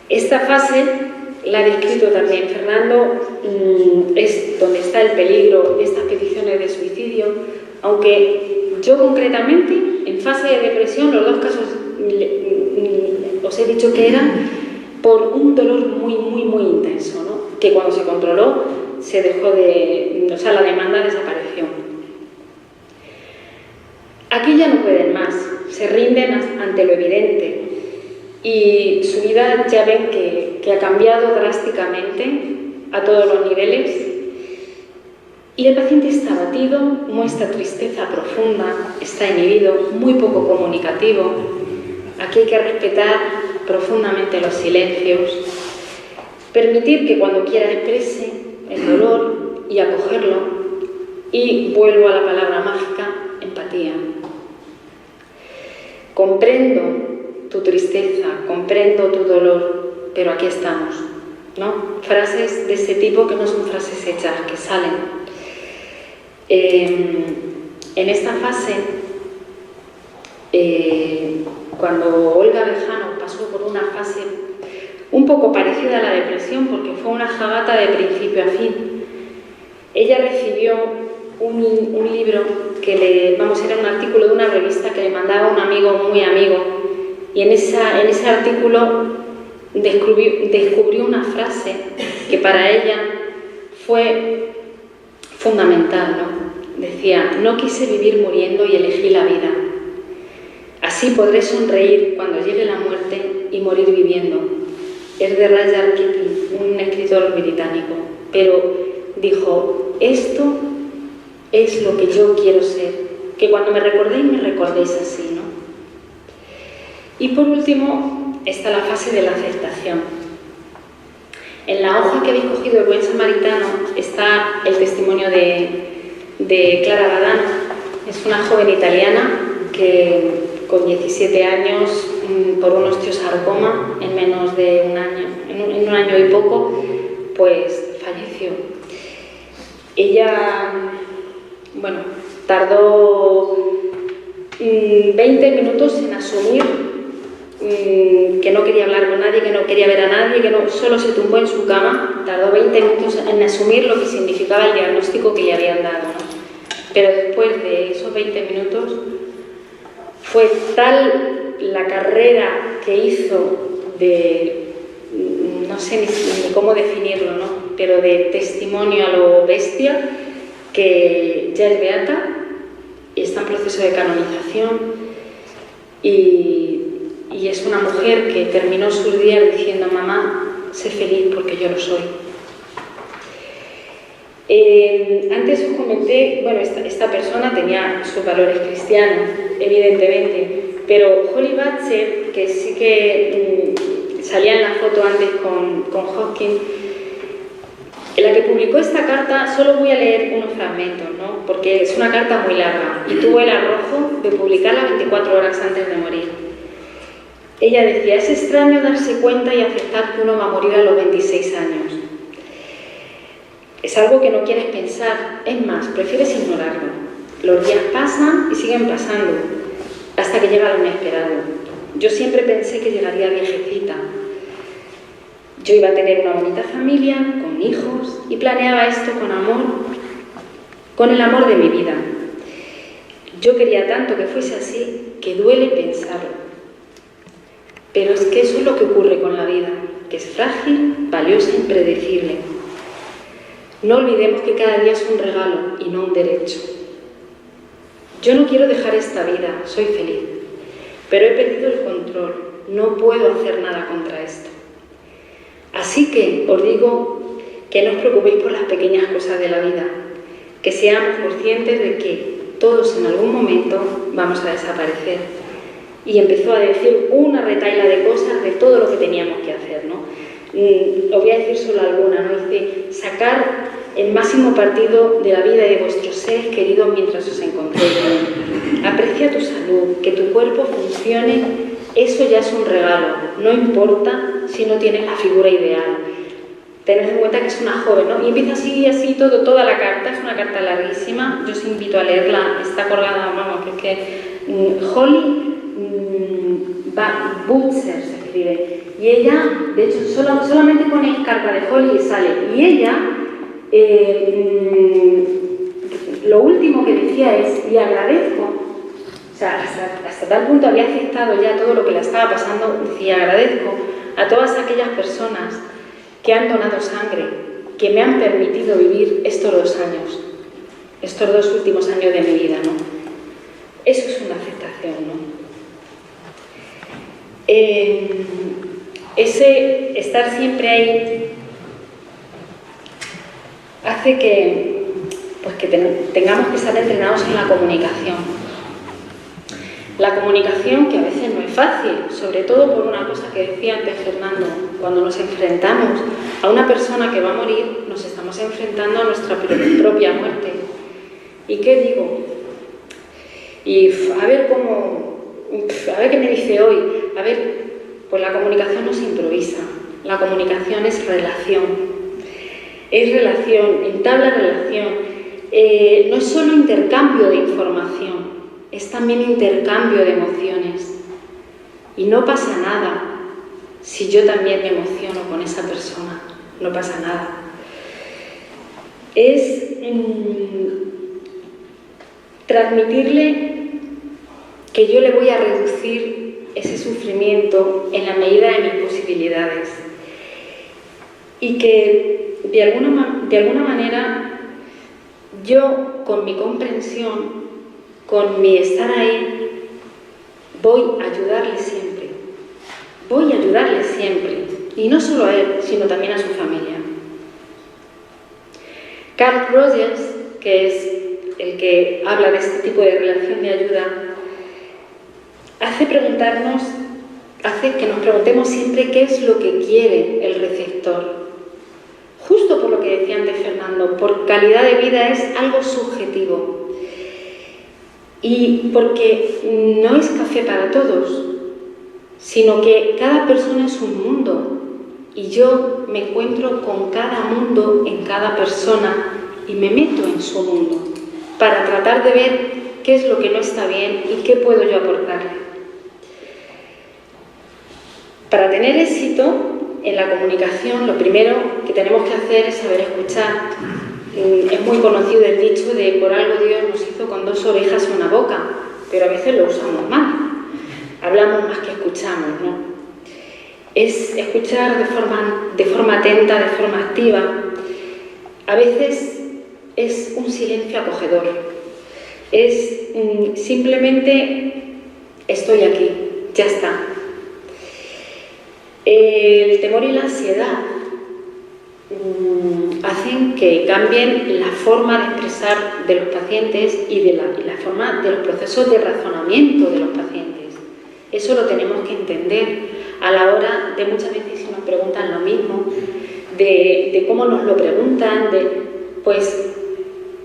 Esta fase la ha descrito también Fernando, es donde está el peligro de estas peticiones de suicidio, aunque yo concretamente, en fase de depresión, los 2 casos os he dicho que eran por un dolor muy, muy, muy intenso, ¿no? Que cuando se controló, se dejó la demanda desapareció. Aquí ya no pueden más, se rinden ante lo evidente y su vida ya ven que ha cambiado drásticamente a todos los niveles, y el paciente está abatido, muestra tristeza profunda, está inhibido, muy poco comunicativo. Aquí hay que respetar profundamente los silencios, permitir que cuando quiera exprese el dolor y acogerlo, y vuelvo a la palabra mágica, empatía. Comprendo tu tristeza, comprendo tu dolor, pero aquí estamos, ¿no? Frases de ese tipo que no son frases hechas, que salen. En esta fase, cuando Olga Bejarano pasó por una fase un poco parecida a la depresión, porque fue una jabata de principio a fin, ella recibió un libro que era un artículo de una revista que le mandaba un amigo muy amigo, y en ese artículo descubrió una frase que para ella fue fundamental, ¿no? Decía: no quise vivir muriendo y elegí la vida. Así podré sonreír cuando llegue la muerte y morir viviendo. Es de Rudyard Kipling, un escritor británico, pero dijo: esto es lo que yo quiero ser, que cuando me recordéis así, ¿no? Y por último está la fase de la aceptación. En la hoja que habéis cogido del Buen Samaritano está el testimonio de Clara Badano. Es una joven italiana que con 17 años, por un osteosarcoma, en menos de un año, en un año y poco, pues falleció. Ella, tardó 20 minutos en asumir que no quería hablar con nadie, que no quería ver a nadie, que solo se tumbó en su cama. Tardó 20 minutos en asumir lo que significaba el diagnóstico que le habían dado, ¿no? Pero después de esos 20 minutos fue tal la carrera que hizo de, no sé ni cómo definirlo, ¿no? Pero de testimonio a lo bestia, que ya es beata y está en proceso de canonización, y es una mujer que terminó sus días diciendo: mamá, sé feliz porque yo lo soy. Antes os comenté, esta persona tenía sus valores cristianos, evidentemente, pero Holly Batcher, que sí que salía en la foto antes con Hopkins, en la que publicó esta carta, solo voy a leer unos fragmentos, ¿no? Porque es una carta muy larga y tuvo el arrojo de publicarla 24 horas antes de morir. Ella decía: es extraño darse cuenta y aceptar que uno va a morir a los 26 años. Es algo que no quieres pensar, es más, prefieres ignorarlo. Los días pasan y siguen pasando, hasta que llega lo inesperado. Yo siempre pensé que llegaría viejecita. Yo iba a tener una bonita familia, con hijos, y planeaba esto con amor, con el amor de mi vida. Yo quería tanto que fuese así, que duele pensarlo. Pero es que eso es lo que ocurre con la vida, que es frágil, valiosa e impredecible. No olvidemos que cada día es un regalo y no un derecho. Yo no quiero dejar esta vida, soy feliz, pero he perdido el control, no puedo hacer nada contra esto. Así que os digo que no os preocupéis por las pequeñas cosas de la vida, que seamos conscientes de que todos en algún momento vamos a desaparecer. Y empezó a decir una retahíla de cosas de todo lo que teníamos que hacer, ¿no? Os voy a decir solo alguna, ¿no? Dice: sacar el máximo partido de la vida y de vuestros seres queridos mientras os encontréis. Aprecia tu salud, que tu cuerpo funcione, eso ya es un regalo, no importa si no tienes la figura ideal. Tened en cuenta que es una joven, ¿no? Y empieza así toda la carta, es una carta larguísima, yo os invito a leerla, está colgada, Holly Butcher se escribe, y ella, de hecho, solamente ponéis carta de Holly y sale, y ella, lo último que decía es: y agradezco, o sea, hasta tal punto había aceptado ya todo lo que le estaba pasando, decía: agradezco a todas aquellas personas que han donado sangre, que me han permitido vivir estos 2 años, estos 2 últimos años de mi vida, ¿no? Eso es una aceptación, ¿no? Ese estar siempre ahí hace que, pues que tengamos que estar entrenados en la comunicación. La comunicación, que a veces no es fácil, sobre todo por una cosa que decía antes Fernando, cuando nos enfrentamos a una persona que va a morir, nos estamos enfrentando a nuestra propia muerte. ¿Y qué digo? Y a ver qué me dice hoy. A ver, pues la comunicación no se improvisa, la comunicación es relación. Es relación, entabla relación. No es solo intercambio de información, es también intercambio de emociones. Y no pasa nada si yo también me emociono con esa persona, no pasa nada. Es transmitirle que yo le voy a reducir ese sufrimiento en la medida de mis posibilidades. Y que de alguna manera yo, con mi comprensión, con mi estar ahí, voy a ayudarle siempre. Voy a ayudarle siempre. Y no solo a él, sino también a su familia. Carl Rogers, que es el que habla de este tipo de relación de ayuda, hace que nos preguntemos siempre qué es lo que quiere el receptor. Justo por lo que decía antes Fernando, por calidad de vida es algo subjetivo. Y porque no es café para todos, sino que cada persona es un mundo. Y yo me encuentro con cada mundo en cada persona y me meto en su mundo para tratar de ver qué es lo que no está bien y qué puedo yo aportarle. Para tener éxito en la comunicación, lo primero que tenemos que hacer es saber escuchar. Es muy conocido el dicho de por algo Dios nos hizo con 2 orejas y una boca, pero a veces lo usamos mal. Hablamos más que escuchamos, ¿no? Es escuchar de forma atenta, de forma activa. A veces es un silencio acogedor. Es simplemente estoy aquí, ya está. El temor y la ansiedad hacen que cambien la forma de expresar de los pacientes y la forma de los procesos de razonamiento de los pacientes. Eso lo tenemos que entender a la hora de muchas veces si nos preguntan lo mismo, de cómo nos lo preguntan, pues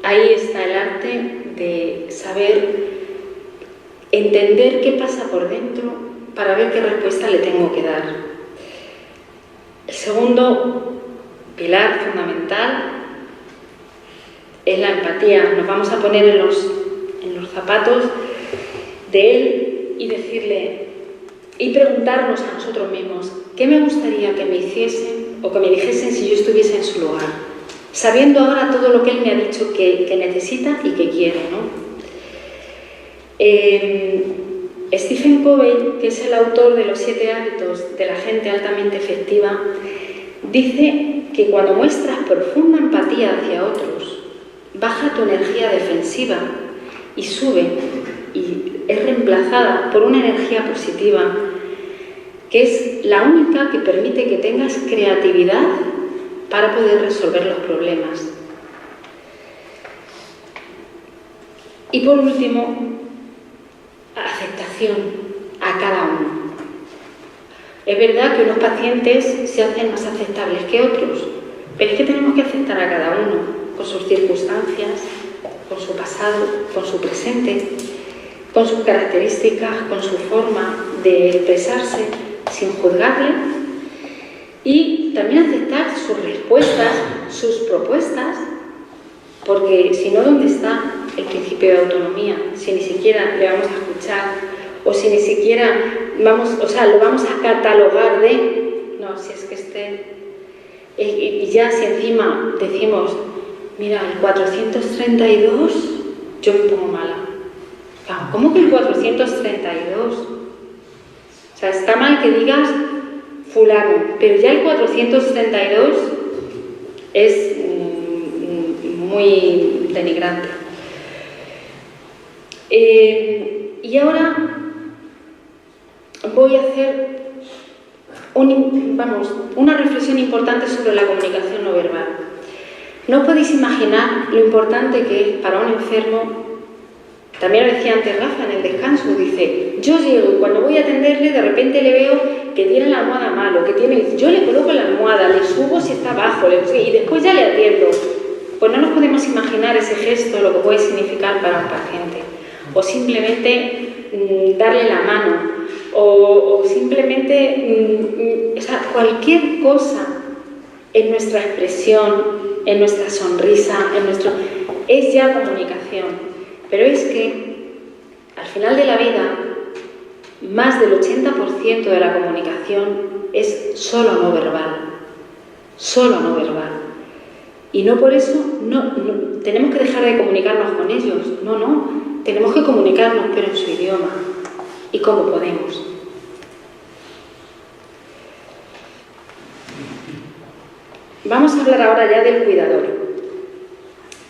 ahí está el arte de saber entender qué pasa por dentro para ver qué respuesta le tengo que dar. El segundo pilar fundamental es la empatía. Nos vamos a poner en los zapatos de él y decirle y preguntarnos a nosotros mismos qué me gustaría que me hiciesen o que me dijesen si yo estuviese en su lugar, sabiendo ahora todo lo que él me ha dicho que necesita y que quiere, ¿no? Stephen Covey, que es el autor de los 7 hábitos de la gente altamente efectiva, dice que cuando muestras profunda empatía hacia otros, baja tu energía defensiva y sube y es reemplazada por una energía positiva, que es la única que permite que tengas creatividad para poder resolver los problemas. Y por último, aceptación a cada uno. Es verdad que unos pacientes se hacen más aceptables que otros, pero es que tenemos que aceptar a cada uno, con sus circunstancias, con su pasado, con su presente, con sus características, con su forma de expresarse, sin juzgarle, y también aceptar sus respuestas, sus propuestas, porque si no, ¿dónde está el principio de autonomía? Si ni siquiera le vamos a escuchar, o si ni siquiera lo vamos a catalogar no, si es que y ya si encima decimos, mira, el 432, yo me pongo mala. ¿Cómo que el 432? O sea, está mal que digas fulano, pero ya el 432 es muy denigrante. Y ahora voy a hacer una reflexión importante sobre la comunicación no verbal. No os podéis imaginar lo importante que es para un enfermo. También lo decía antes Rafa en el descanso, dice, yo llego y cuando voy a atenderle de repente le veo que tiene la almohada mal, o que tiene, yo le coloco la almohada, le subo si está abajo, y después ya le atiendo. Pues no nos podemos imaginar ese gesto, lo que puede significar para un paciente. O simplemente darle la mano, o simplemente, o sea, cualquier cosa en nuestra expresión, en nuestra sonrisa, es ya comunicación. Pero es que, al final de la vida, más del 80% de la comunicación es solo no verbal. Solo no verbal. Y no por eso tenemos que dejar de comunicarnos con ellos. No. Tenemos que comunicarnos, pero en su idioma. ¿Y cómo podemos? Vamos a hablar ahora ya del cuidador.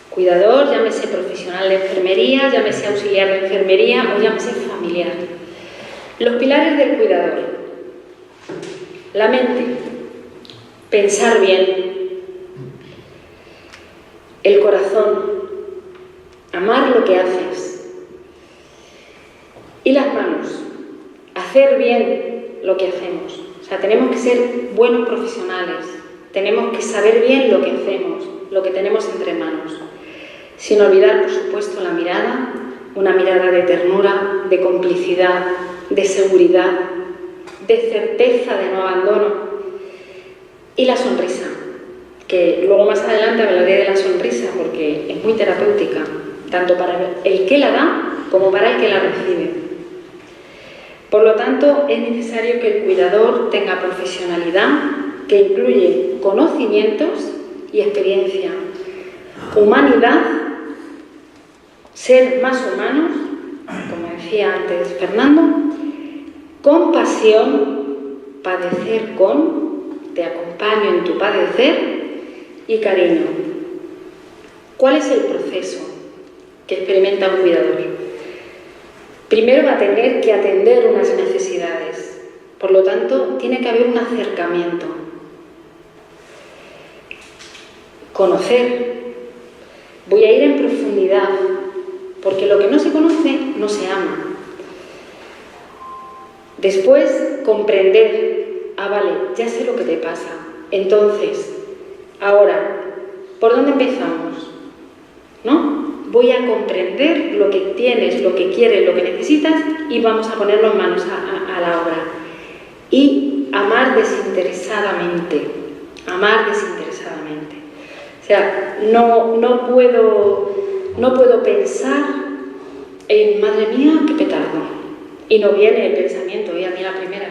Cuidador, llámese profesional de enfermería, llámese auxiliar de enfermería o llámese familiar. Los pilares del cuidador. La mente. Pensar bien. El corazón. Amar lo que haces. Y las manos. Hacer bien lo que hacemos. O sea, tenemos que ser buenos profesionales. Tenemos que saber bien lo que hacemos, lo que tenemos entre manos. Sin olvidar, por supuesto, la mirada, una mirada de ternura, de complicidad, de seguridad, de certeza de no abandono. Y la sonrisa, que luego más adelante hablaré de la sonrisa porque es muy terapéutica, tanto para el que la da como para el que la recibe. Por lo tanto, es necesario que el cuidador tenga profesionalidad, que incluye conocimientos y experiencia, humanidad, ser más humanos, como decía antes Fernando, compasión, padecer con, te acompaño en tu padecer, y cariño. ¿Cuál es el proceso que experimenta un cuidador? Primero va a tener que atender unas necesidades, por lo tanto tiene que haber un acercamiento. Conocer. Voy a ir en profundidad, porque lo que no se conoce no se ama. Después, comprender. Ah, vale, ya sé lo que te pasa. Entonces, ahora, ¿por dónde empezamos? ¿No? Voy a comprender lo que tienes, lo que quieres, lo que necesitas y vamos a ponerlo en manos a la obra. Y amar desinteresadamente. Amar desinteresadamente. O sea, no puedo pensar en, madre mía, qué petardo. Y no viene el pensamiento, y a mí la primera.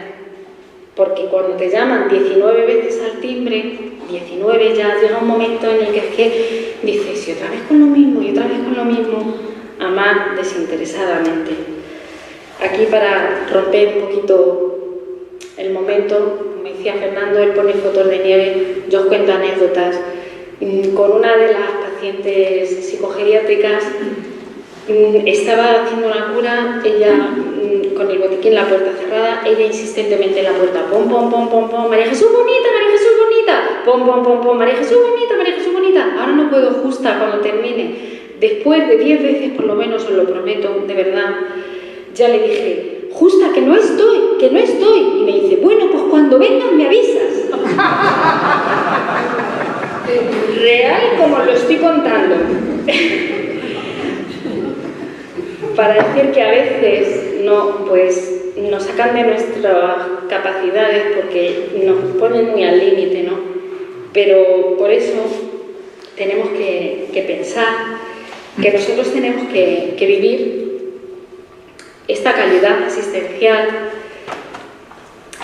Porque cuando te llaman 19 veces al timbre, 19 ya llega un momento en el que es que dices, y otra vez con lo mismo, y otra vez con lo mismo. Amar desinteresadamente. Aquí para romper un poquito el momento, como decía Fernando, él pone fotos de nieve, yo os cuento anécdotas. Con una de las pacientes psicogeriátricas estaba haciendo una cura, ella con el botiquín, la puerta cerrada, ella insistentemente en la puerta, pom, pom, pom, pom, pom, María Jesús bonita, María Jesús bonita, pom, pom, pom, pom, María Jesús bonita, María Jesús bonita. Ahora no puedo, justa, cuando termine, después de 10 veces por lo menos, os lo prometo, de verdad, ya le dije, justa, que no estoy. Y me dice, bueno, pues cuando vengas me avisas. Real como lo estoy contando. Para decir que a veces nos sacan de nuestras capacidades porque nos ponen muy al límite, ¿no? Pero por eso tenemos que pensar que nosotros tenemos que vivir esta calidad asistencial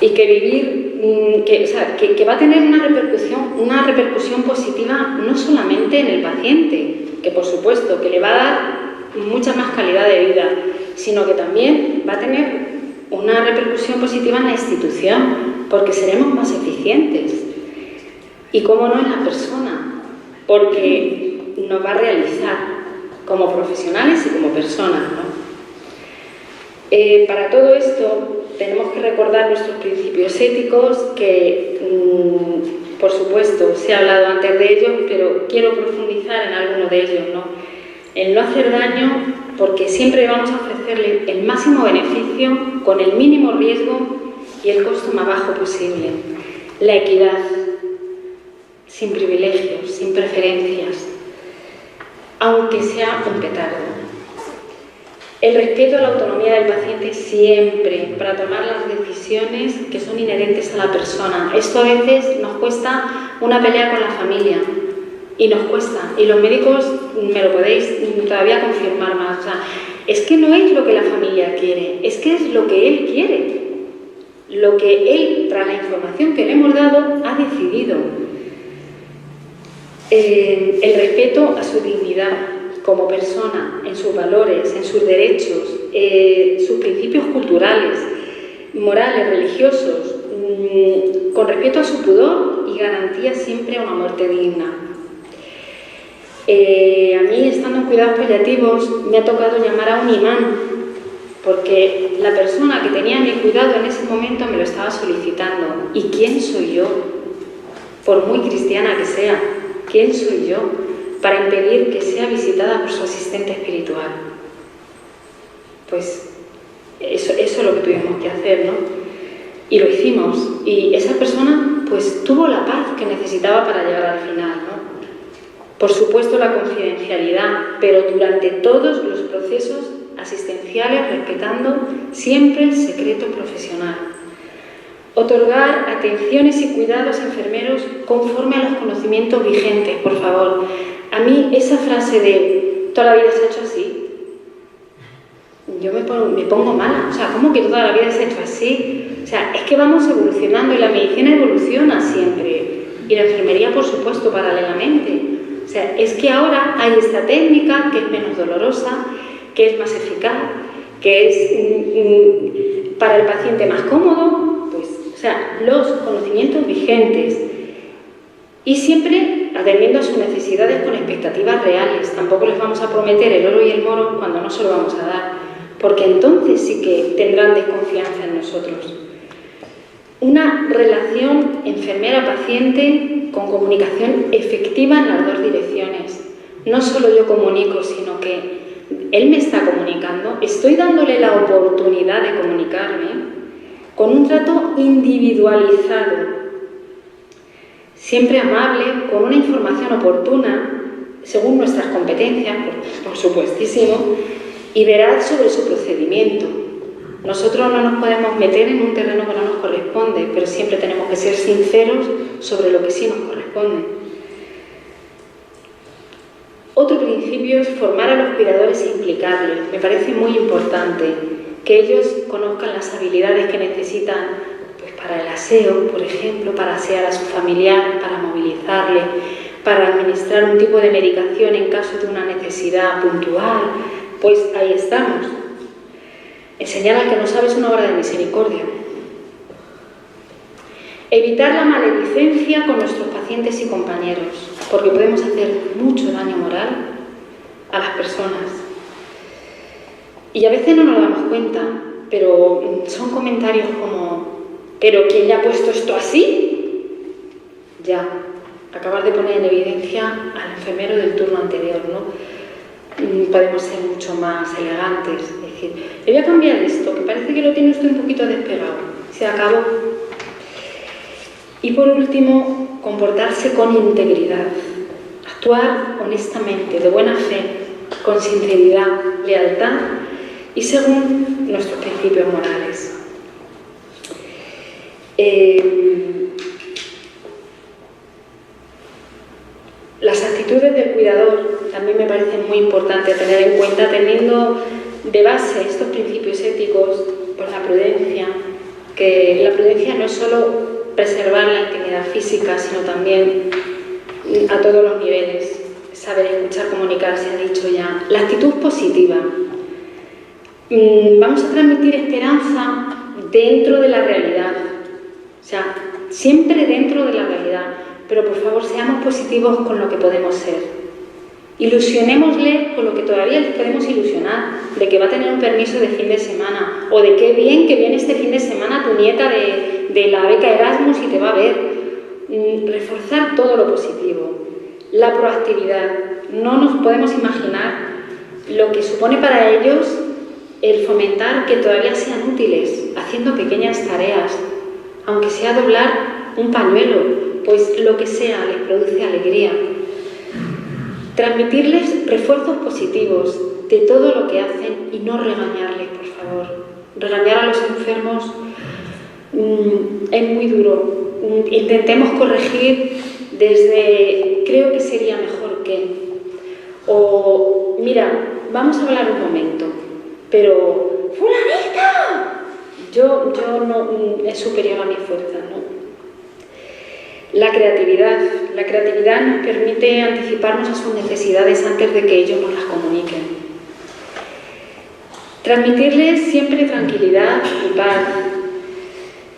y que vivir, que va a tener una repercusión positiva no solamente en el paciente, que por supuesto que le va a dar mucha más calidad de vida, sino que también va a tener una repercusión positiva en la institución, porque seremos más eficientes. Y cómo no en la persona, porque nos va a realizar como profesionales y como personas, ¿no? Para todo esto tenemos que recordar nuestros principios éticos que, por supuesto, se ha hablado antes de ello, pero quiero profundizar en alguno de ellos, ¿no? El no hacer daño, porque siempre vamos a ofrecerle el máximo beneficio con el mínimo riesgo y el costo más bajo posible. La equidad, sin privilegios, sin preferencias, aunque sea un petardo. El respeto a la autonomía del paciente siempre, para tomar las decisiones que son inherentes a la persona. Esto a veces nos cuesta una pelea con la familia, y nos cuesta, y los médicos me lo podéis todavía confirmar más. O sea, es que no es lo que la familia quiere, es que es lo que él quiere, lo que él, tras la información que le hemos dado, ha decidido. El respeto a su dignidad como persona, en sus valores, en sus derechos, sus principios culturales, morales, religiosos, con respeto a su pudor y garantía siempre a una muerte digna. A mí, estando en cuidados paliativos, me ha tocado llamar a un imán, porque la persona que tenía mi cuidado en ese momento me lo estaba solicitando. ¿Y quién soy yo? Por muy cristiana que sea, ¿quién soy yo para impedir que sea visitada por su asistente espiritual? Pues eso es lo que tuvimos que hacer, ¿no? Y lo hicimos. Y esa persona pues tuvo la paz que necesitaba para llegar al final, ¿no? Por supuesto la confidencialidad, pero durante todos los procesos asistenciales respetando siempre el secreto profesional. Otorgar atenciones y cuidados a enfermeros conforme a los conocimientos vigentes, por favor. A mí esa frase de toda la vida se ha hecho así, yo me pongo mala. O sea, ¿cómo que toda la vida se ha hecho así? O sea, es que vamos evolucionando y la medicina evoluciona siempre. Y la enfermería, por supuesto, paralelamente. O sea, es que ahora hay esta técnica que es menos dolorosa, que es más eficaz, que es para el paciente más cómodo. Pues, o sea, los conocimientos vigentes y siempre atendiendo a sus necesidades con expectativas reales. Tampoco les vamos a prometer el oro y el moro cuando no se lo vamos a dar, porque entonces sí que tendrán desconfianza en nosotros. Una relación enfermera-paciente con comunicación efectiva en las dos direcciones. No solo yo comunico, sino que él me está comunicando, estoy dándole la oportunidad de comunicarme con un trato individualizado, siempre amable, con una información oportuna, según nuestras competencias, por supuestísimo, y veraz sobre su procedimiento. Nosotros no nos podemos meter en un terreno que no nos corresponde, pero siempre tenemos que ser sinceros sobre lo que sí nos corresponde. Otro principio es formar a los cuidadores e implicarles. Me parece muy importante que ellos conozcan las habilidades que necesitan pues, para el aseo, por ejemplo, para asear a su familiar, para movilizarle, para administrar un tipo de medicación en caso de una necesidad puntual. Pues ahí estamos. Enseñar al que no sabe es una obra de misericordia. Evitar la maledicencia con nuestros pacientes y compañeros, porque podemos hacer mucho daño moral a las personas. Y a veces no nos damos cuenta, pero son comentarios como ¿pero quién le ha puesto esto así? Ya, acabar de poner en evidencia al enfermero del turno anterior, ¿no? Podemos ser mucho más elegantes, es decir, le voy a cambiar esto, que parece que lo tiene usted un poquito despegado, se acabó. Y por último, comportarse con integridad, actuar honestamente, de buena fe, con sinceridad, lealtad y según nuestros principios morales. Las actitudes del cuidador también me parecen muy importantes tener en cuenta, teniendo de base estos principios éticos, pues la prudencia, que la prudencia no es solo preservar la integridad física, sino también a todos los niveles, saber escuchar, comunicar, se ha dicho ya. La actitud positiva. Vamos a transmitir esperanza dentro de la realidad, o sea, siempre dentro de la realidad, pero por favor seamos positivos con lo que podemos ser. Ilusionémosle con lo que todavía les podemos ilusionar, de que va a tener un permiso de fin de semana, o de qué bien que viene este fin de semana tu nieta de la beca Erasmus y te va a ver. reforzar todo lo positivo, la proactividad. No nos podemos imaginar lo que supone para ellos el fomentar que todavía sean útiles, haciendo pequeñas tareas, aunque sea doblar un pañuelo, pues lo que sea les produce alegría. Transmitirles refuerzos positivos de todo lo que hacen y no regañarles, por favor. Regañar a los enfermos es muy duro. Intentemos corregir desde creo que sería mejor que, o mira, vamos a hablar un momento, pero ¡fulanita! Yo no es superior a mi fuerza, ¿no? La creatividad nos permite anticiparnos a sus necesidades antes de que ellos nos las comuniquen. Transmitirles siempre tranquilidad y paz.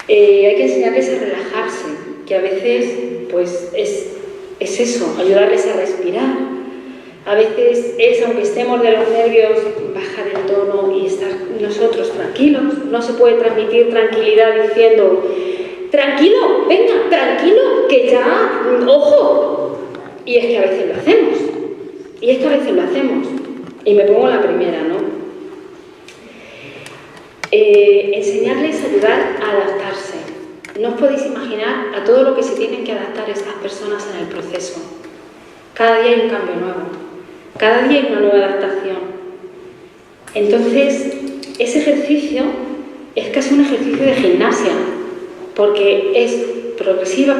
Hay que enseñarles a relajarse, que a veces pues es eso, ayudarles a respirar. A veces es, aunque estemos de los nervios, bajar el tono y estar nosotros tranquilos. No se puede transmitir tranquilidad diciendo tranquilo, venga, tranquilo, que ya, ojo. Y es que a veces lo hacemos. Y me pongo la primera, ¿no? Enseñarles a ayudar a adaptarse. No os podéis imaginar a todo lo que se tienen que adaptar estas personas en el proceso. Cada día hay un cambio nuevo, cada día hay una nueva adaptación. Entonces, ese ejercicio es casi un ejercicio de gimnasia, porque es progresivo.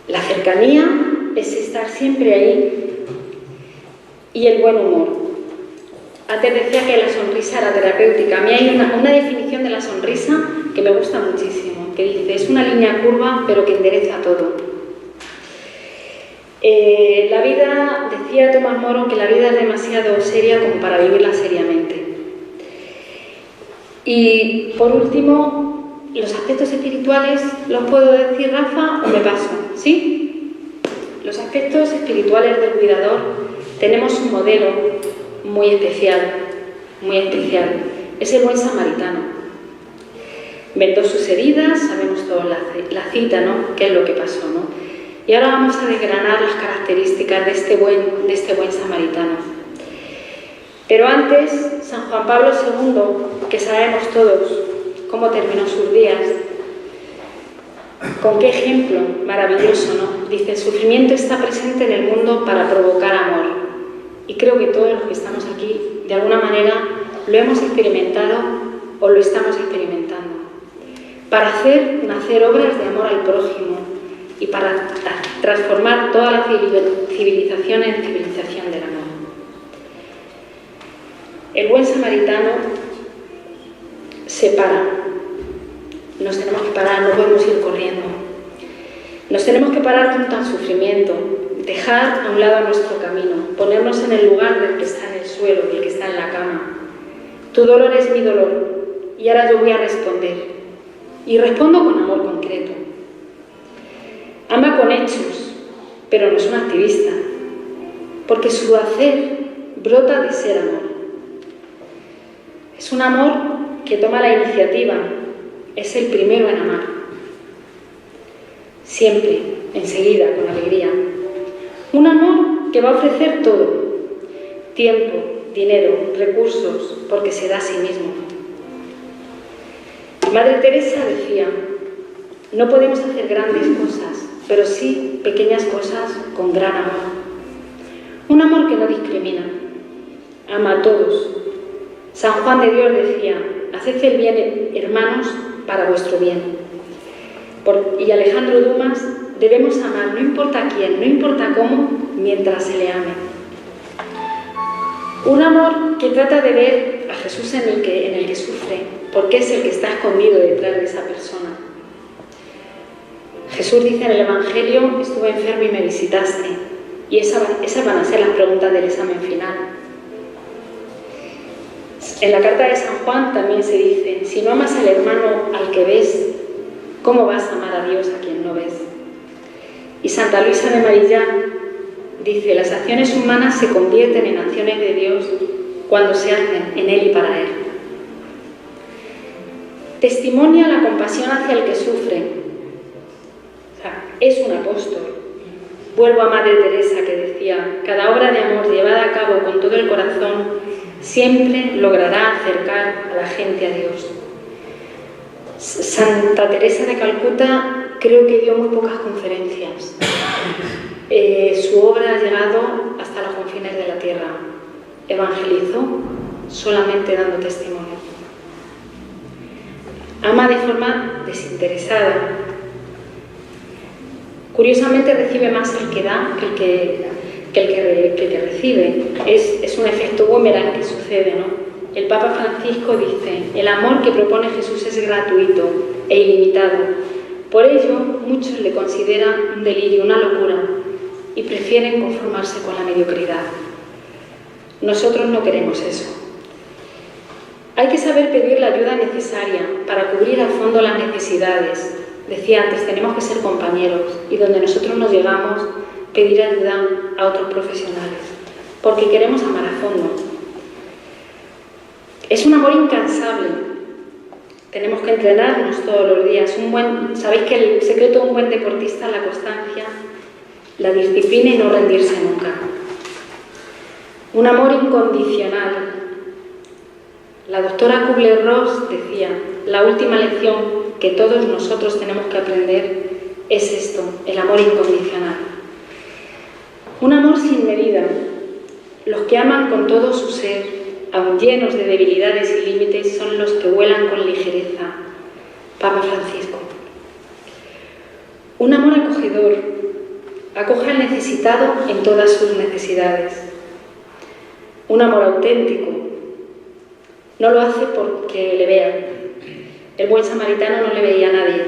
La cercanía es estar siempre ahí y el buen humor. Antes decía que la sonrisa era terapéutica. A mí hay una definición de la sonrisa que me gusta muchísimo, que dice, es una línea curva pero que endereza todo. La vida, decía Tomás Moro, que la vida es demasiado seria como para vivirla seriamente. Y por último, los aspectos espirituales, ¿los puedo decir, Rafa, o me paso? ¿Sí? Los aspectos espirituales del cuidador, tenemos un modelo muy especial. Es el buen samaritano. Vendó sus heridas, sabemos todos la cita, ¿no? ¿Qué es lo que pasó, no? Y ahora vamos a desgranar las características de este buen samaritano. Pero antes, San Juan Pablo II, que sabemos todos cómo terminó sus días, con qué ejemplo maravilloso, ¿no? Dice, el sufrimiento está presente en el mundo para provocar amor. Y creo que todos los que estamos aquí, de alguna manera, lo hemos experimentado o lo estamos experimentando. Para hacer nacer obras de amor al prójimo y para transformar toda la civilización en civilización del amor. El buen samaritano se para. Nos tenemos que parar, no podemos ir corriendo. Nos tenemos que parar junto al sufrimiento, dejar a un lado nuestro camino, ponernos en el lugar del que está en el suelo, del que está en la cama. Tu dolor es mi dolor y ahora yo voy a responder. Y respondo con amor concreto. Ama con hechos, pero no es un activista, porque su hacer brota de ser amor. Es un amor que toma la iniciativa, es el primero en amar. Siempre, enseguida, con alegría. Un amor que va a ofrecer todo, tiempo, dinero, recursos, porque se da a sí mismo. Madre Teresa decía, no podemos hacer grandes cosas, pero sí pequeñas cosas con gran amor. Un amor que no discrimina, ama a todos. San Juan de Dios decía, haced el bien, hermanos, para vuestro bien. Y Alejandro Dumas, debemos amar, no importa quién, no importa cómo, mientras se le ame. Un amor que trata de ver a Jesús en el que sufre, porque es el que está escondido detrás de esa persona. Jesús dice en el Evangelio, estuve enfermo y me visitaste. Y esas van a ser las preguntas del examen final. En la carta de San Juan también se dice, si no amas al hermano al que ves, ¿cómo vas a amar a Dios a quien no ves? Y Santa Luisa de Marillán dice, las acciones humanas se convierten en acciones de Dios cuando se hacen en Él y para Él. Testimonia la compasión hacia el que sufre, es un apóstol. Vuelvo a Madre Teresa, que decía: cada obra de amor llevada a cabo con todo el corazón siempre logrará acercar a la gente a Dios. Santa Teresa de Calcuta creo que dio muy pocas conferencias. Su obra ha llegado hasta los confines de la tierra. Evangelizó solamente dando testimonio. Ama de forma desinteresada. Curiosamente recibe más el que da que el que recibe. Es un efecto boomerang que sucede, ¿no? El Papa Francisco dice: el amor que propone Jesús es gratuito e ilimitado. Por ello, muchos le consideran un delirio, una locura, y prefieren conformarse con la mediocridad. Nosotros no queremos eso. Hay que saber pedir la ayuda necesaria para cubrir a fondo las necesidades. Decía antes, tenemos que ser compañeros, y donde nosotros nos llegamos, pedir ayuda a otros profesionales, porque queremos amar a fondo. Es un amor incansable. Tenemos que entrenarnos todos los días. Sabéis que el secreto de un buen deportista es la constancia, la disciplina y no rendirse nunca. Un amor incondicional. La doctora Kubler-Ross decía: la última lección que todos nosotros tenemos que aprender es esto, el amor incondicional. Un amor sin medida. Los que aman con todo su ser, aun llenos de debilidades y límites, son los que vuelan con ligereza. Papa Francisco. Un amor acogedor. Acoge al necesitado en todas sus necesidades. Un amor auténtico. No lo hace porque le vean. El buen samaritano no le veía a nadie.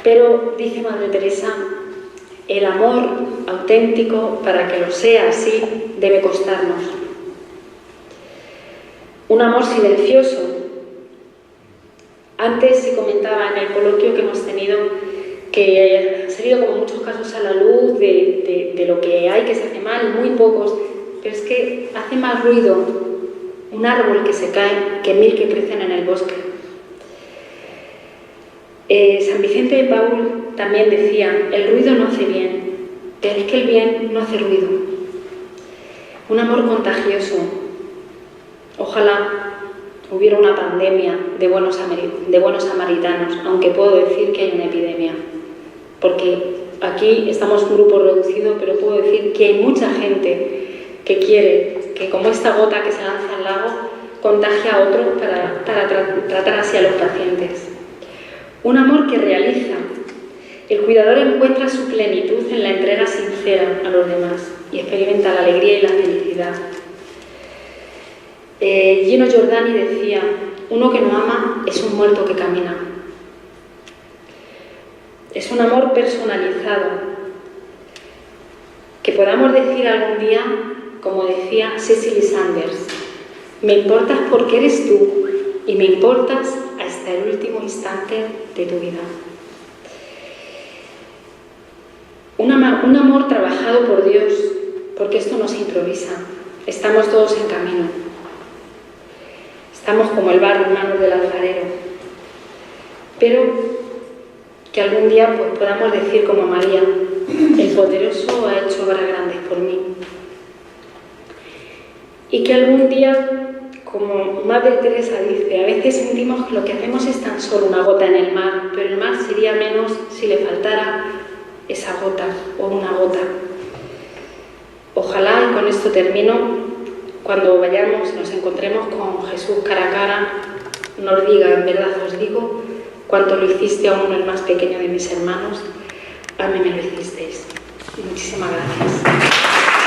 Pero, dice Madre Teresa, el amor auténtico, para que lo sea así, debe costarnos. Un amor silencioso. Antes se comentaba en el coloquio que hemos tenido que ha salido como muchos casos a la luz de lo que hay que se hace mal, muy pocos, pero es que hace más ruido un árbol que se cae que 1000 que crecen en el bosque. San Vicente de Paúl también decía: el ruido no hace bien, pero es que el bien no hace ruido. Un amor contagioso. Ojalá hubiera una pandemia de buenos samaritanos, aunque puedo decir que hay una epidemia, porque aquí estamos un grupo reducido, pero puedo decir que hay mucha gente que quiere que, como esta gota que se lanza al lago, contagie a otro para tratar así a los pacientes. Un amor que realiza. El cuidador encuentra su plenitud en la entrega sincera a los demás y experimenta la alegría y la felicidad. Gino Giordani decía: uno que no ama es un muerto que camina. Es un amor personalizado. Que podamos decir algún día, como decía Cecily Sanders: me importas porque eres tú y me importas hasta el último instante de tu vida. Un amor trabajado por Dios, porque esto no se improvisa. Estamos todos en camino. Estamos como el barro en manos del alfarero. Pero que algún día pues, podamos decir como María: el poderoso ha hecho obras grandes por mí. Y que algún día, como Madre Teresa dice, a veces sentimos que lo que hacemos es tan solo una gota en el mar, pero el mar sería menos si le faltara esa gota o una gota. Ojalá, y con esto termino, cuando vayamos, nos encontremos con Jesús cara a cara, nos diga: en verdad os digo, cuanto lo hiciste a uno el más pequeño de mis hermanos, a mí me lo hicisteis. Muchísimas gracias.